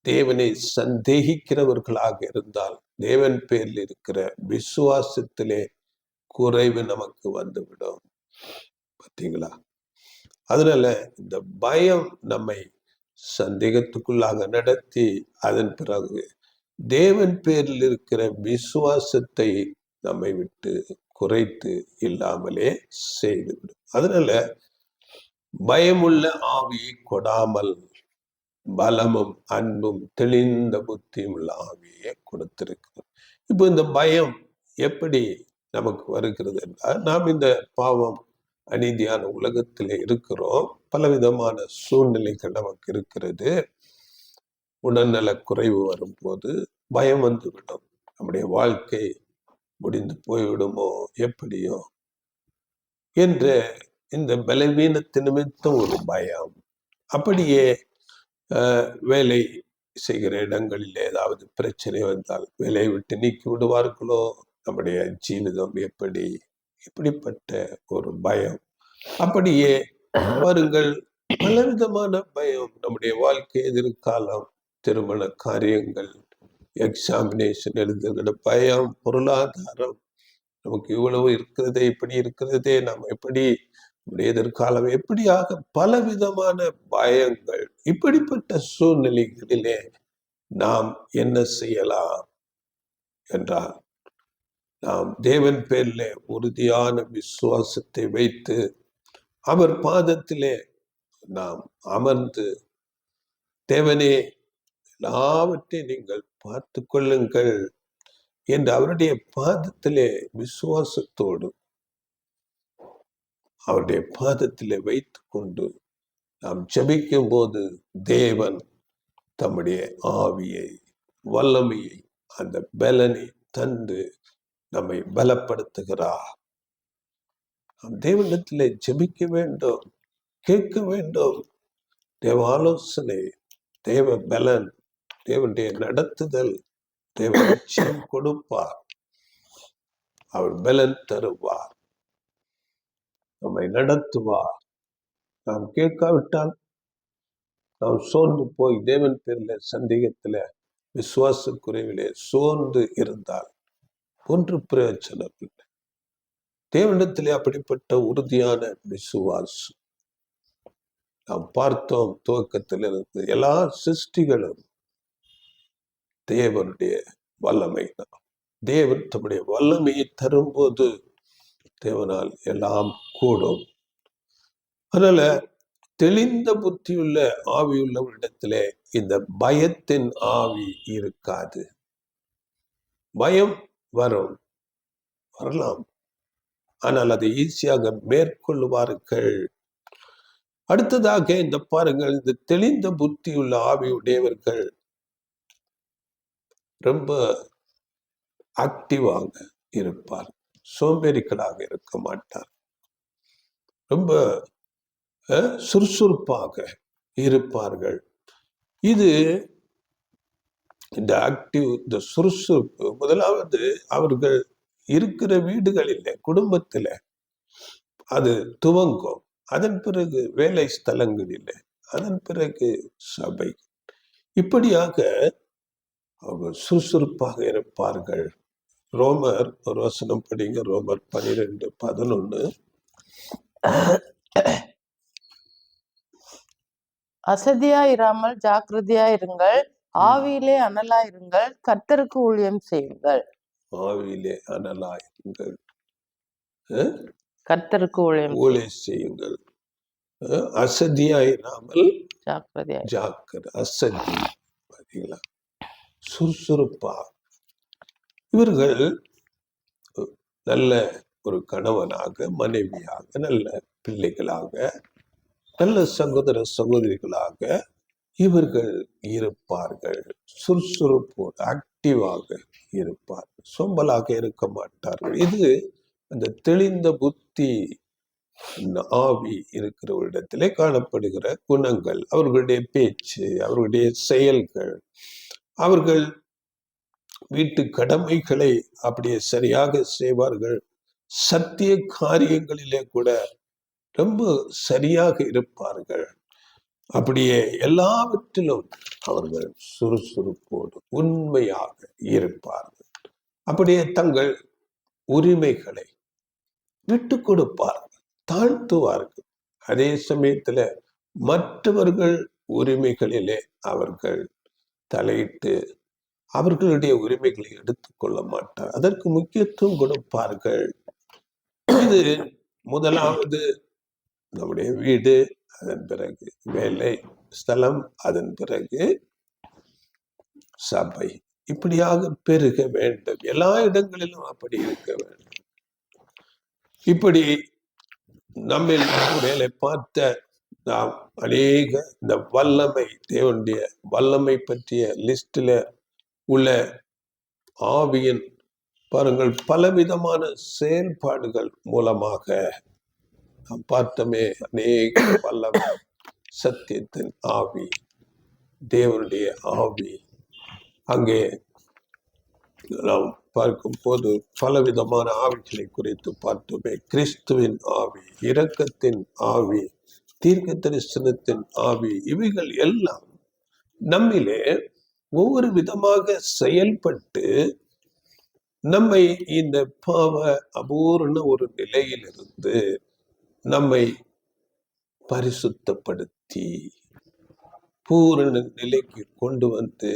தேவனை சந்தேகிக்கிறவர்களாக இருந்தால் தேவன் பேரில் இருக்கிற விசுவாசத்திலே குறைவு நமக்கு வந்துவிடும். பார்த்தீங்களா? அதனால இந்த பயம் நம்மை சந்தேகத்துக்குள்ளாக நடத்தி அதன் பிறகு தேவன் பேரில் இருக்கிற விசுவாசத்தை நம்மை விட்டு குறைத்து இல்லாமலே செய்துவிடும். அதனால பயமுள்ள ஆவியை கொடாமல் பலமும் அன்பும் தெளிந்த புத்தியும் உள்ள ஆவியை கொடுத்திருக்கிறது. இப்போ இந்த பயம் எப்படி நமக்கு வருகிறது என்றால், நாம் இந்த பாவம் அநீதியான உலகத்திலே இருக்கிறோம். பலவிதமான சூழ்நிலைகள் நமக்கு இருக்கிறது. உடல்நல குறைவு வரும்போது பயம் வந்துவிடும். நம்முடைய வாழ்க்கை முடிந்து போய்விடுமோ, எப்படியோ என்ற இந்த பலவீனத்தின் நிமித்தம் ஒரு பயம். அப்படியே வேலை செய்கிற இடங்களில் ஏதாவது பிரச்சனை வந்தால் வேலையை விட்டு நீக்கி விடுவார்களோ, நம்முடைய ஜீவிதம் எப்படி, இப்படிப்பட்ட ஒரு பயம். அப்படியே பாருங்கள், பலவிதமான பயம். நம்முடைய வாழ்க்கை, எதிர்காலம், திருமண காரியங்கள், எக்ஸாமினேஷன் எழுதுகிற பயம், பொருளாதாரம், நமக்கு இவ்வளவு இருக்கிறதே, இப்படி இருக்கிறதே, நாம் எப்படி, நம்முடைய எதிர்காலம், எப்படியாக பலவிதமான பயங்கள். இப்படிப்பட்ட சூழ்நிலைகளிலே நாம் என்ன செய்யலாம் என்றால், நாம் தேவன் பேரிலே உறுதியான விசுவாசத்தை வைத்து அவர் பாதத்திலே நாம் அமர்ந்து, தேவனே எல்லாவற்றையும் நீங்கள் பார்த்து கொள்ளுங்கள் என்று அவருடைய பாதத்திலே விசுவாசத்தோடு அவருடைய பாதத்திலே வைத்து கொண்டு நாம் ஜெபிக்கும் போது தேவன் தம்முடைய ஆவியை, வல்லமையை, அந்த பலனை தந்து நம்மை பலப்படுத்துகிறார். நாம் தேவனிடத்திலே ஜெபிக்க வேண்டும், கேட்க வேண்டும். தேவ ஆலோசனை, தேவ பலன், தேவனுடைய நடத்துதல், தேவ நிச்சயம் கொடுப்பார். அவர் பலன் தருவார், நம்மை நடத்துவார். நாம் கேட்காவிட்டால், நாம் சோர்ந்து போய் தேவன் பேரில் சந்தேகத்துல, விசுவாச குறைவிலே சோர்ந்து இருந்தால் ஒன்று பிரயோஜனம் இல்லை. தேவனிடத்திலே அப்படிப்பட்ட உறுதியான விசுவாசம் நாம் பார்த்தோம். துவக்கத்திலிருந்து எல்லா சிருஷ்டிகளும் தேவனுடைய வல்லமை தான். தேவன் தம்முடைய வல்லமையை தரும்போது தேவனால் எல்லாம் கூடும். அதனால தெளிந்த புத்தியுள்ள ஆவியுள்ளவரிடத்திலே இந்த பயத்தின் ஆவி இருக்காது. பயம் வரலாம், ஆனால் அதை ஈஸியாக மேற்கொள்வார்கள். அடுத்ததாக இந்த பாருங்கள், இந்த தெளிந்த புத்தியுள்ள ஆவியுடையவர்கள் ரொம்ப ஆக்டிவாக இருப்பார், சோம்பேறிகளாக இருக்க மாட்டார், ரொம்ப சுறுசுறுப்பாக இருப்பார்கள். இது இந்த ஆக்டிவ், இந்த சுறுசுறுப்பு முதலாவது அவர்கள் இருக்கிற வீடுகளில், குடும்பத்தில் அது துவங்கும். அதன் பிறகு வேலை ஸ்தலங்களில், அதன் பிறகு சபை. இப்படியாக அவங்க சுறுசுறுப்பாக இருப்பார்கள். ரோமர் ஒரு வசனம் படிங்க, ரோமர் 12:11. அசதியாயிராமல் ஜாக்கிரதையாயிருங்கள், ஆவியிலே அனலாயிருங்கள், கர்த்தருக்கு ஊழியம் செய்யுங்கள். ஆவியிலே அனலாயிருங்கள், கர்த்தருக்கு ஊழியம் செய்யுங்கள். அசதியாயிராமல் ஜாக்கிரதை. அசதி பார்த்தீங்களா, சுறுசுறுப்பா. இவர்கள் நல்ல ஒரு கணவனாக, மனைவியாக, நல்ல பிள்ளைகளாக, நல்ல சகோதர சகோதரிகளாக இவர்கள் இருப்பார்கள். சுறுசுறுப்போடு ஆக்டிவாக இருப்பார்கள், சோம்பலாக இருக்க மாட்டார்கள். இது அந்த தெளிந்த புத்தி ஆவி இருக்கிறவரிடத்திலே காணப்படுகிற குணங்கள். அவர்களுடைய பேச்சு, அவர்களுடைய செயல்கள், அவர்கள் வீட்டு கடமைகளை அப்படியே சரியாக செய்வார்கள். சத்திய காரியங்களிலே கூட ரொம்ப சரியாக இருப்பார்கள். அப்படியே எல்லாவற்றிலும் அவர்கள் சுறுசுறுப்போடு உண்மையாக இருப்பார்கள். அப்படியே தங்கள் உரிமைகளை விட்டு கொடுப்பார்கள், தாழ்த்துவார்கள். அதே சமயத்துல மற்றவர்கள் உரிமைகளிலே அவர்கள் தலையிட்டு அவர்களுடைய உரிமைகளை எடுத்துக்கொள்ள மாட்டார், அதற்கு முக்கியத்துவம் கொடுப்பார்கள். இது முதலாவது நம்முடைய வீடு, அதன் பிறகு வேலை ஸ்தலம், அதன் பிறகு சபை. இப்படியாக பெருக வேண்டும், எல்லா இடங்களிலும் அப்படி இருக்க வேண்டும். இப்படி நம்ம வேலை பார்த்த நாம் அநேக இந்த வல்லமை, தேவனுடைய வல்லமை பற்றிய லிஸ்டில் உள்ள ஆவியின் பாருங்கள் பலவிதமான செயல்பாடுகள் மூலமாக நாம் பார்த்தோமே. அநேக வல்லமை, சத்தியத்தின் ஆவி, தேவனுடைய ஆவி. அங்கே நாம் பார்க்கும் போது பலவிதமான ஆவிகளை குறித்து பார்த்தோமே. கிறிஸ்துவின் ஆவி, இரக்கத்தின் ஆவி, தீர்க்க தரிசனத்தின் ஆவி, இவைகள் எல்லாம் நம்மிலே ஒவ்வொரு விதமாக செயல்பட்டு நம்மை இந்த பாவ அபூர்ண ஒரு நிலையிலிருந்து நம்மை பரிசுத்தப்படுத்தி பூரண நிலைக்கு கொண்டு வந்து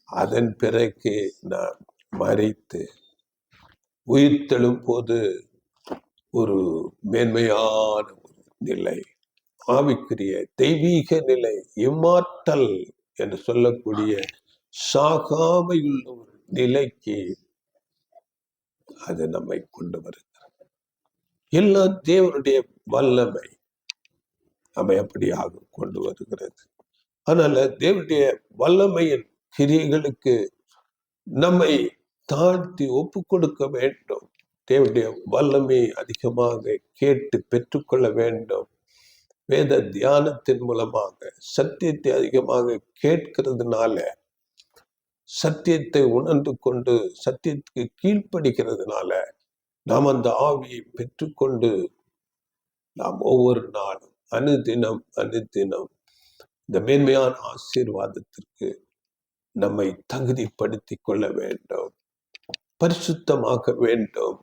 அதன் பிறகு நாம் மறித்து உயிர்த்தெழும் போது ஒரு மேன்மையான ஒரு நிலை, ஆவிக்குரிய தெய்வீக நிலை, இம்மார்டல் என்று சொல்லக்கூடிய சாகாமையுள்ள ஒரு நிலைக்கு அது நம்மை கொண்டு வருகிறது. எல்லாம் தேவனுடைய வல்லமை நம்மை அப்படியாக கொண்டு வருகிறது. அதனால தேவனுடைய வல்லமையின் கிரியைகளுக்கு நம்மை தாழ்த்தி ஒப்பு கொடுக்க வேண்டும். தேவனுடைய வல்லமை அதிகமாக கேட்டு பெற்றுக்கொள்ள வேண்டும். வேத தியானத்தின் மூலமாக சத்தியத்தை அதிகமாக கேட்கிறதுனால, சத்தியத்தை உணர்ந்து கொண்டு சத்தியத்துக்கு கீழ்ப்படுகிறதுனால நாம் அந்த ஆவியை பெற்றுக்கொண்டு நாம் ஒவ்வொரு நாளும் அனுதினம் இந்த மேன்மையான ஆசீர்வாதத்திற்கு நம்மை தகுதிப்படுத்திக் கொள்ள வேண்டும், பரிசுத்தமாக வேண்டும்.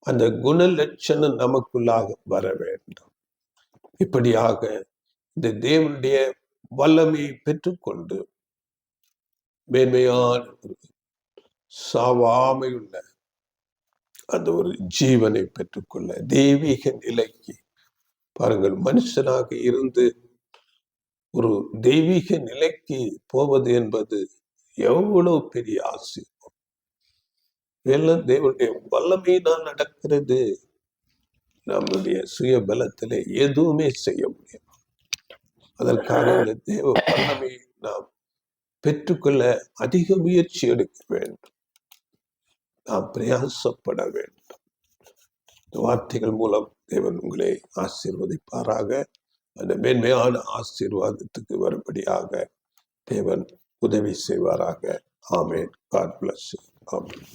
அந்த குணலட்சணம் நமக்குள்ளாக வர வேண்டும். இப்படியாக இந்த தேவனுடைய வல்லமையை பெற்றுக்கொண்டு மேன்மையான ஒரு சாவாமையுள்ள அந்த ஒரு ஜீவனை பெற்றுக்கொள்ள தெய்வீக நிலைக்கு பாருங்கள், மனுஷனாக இருந்து ஒரு தெய்வீக நிலைக்கு போவது என்பது எவ்வளவு பெரிய ஆசீர்வாதம். எல்லாம் தேவனுடைய வல்லமையினால் நடக்கிறது. நம்முடைய சுய பலத்திலே எதுவுமே செய்ய முடியும். அதற்காக இந்த தேவ வல்லமையை நாம் பெற்றுக்கொள்ள அதிக முயற்சி எடுக்க வேண்டும். நாம் பிரயாசப்பட வேண்டும். இந்த வார்த்தைகள் மூலம் தேவன் உங்களை ஆசீர்வதிப்பாராக. அந்த மேன்மையான ஆசீர்வாதத்துக்கு வரும்படியாக தேவன் உதவி செய்வாராக. ஆமென். God bless you. ஆமென்.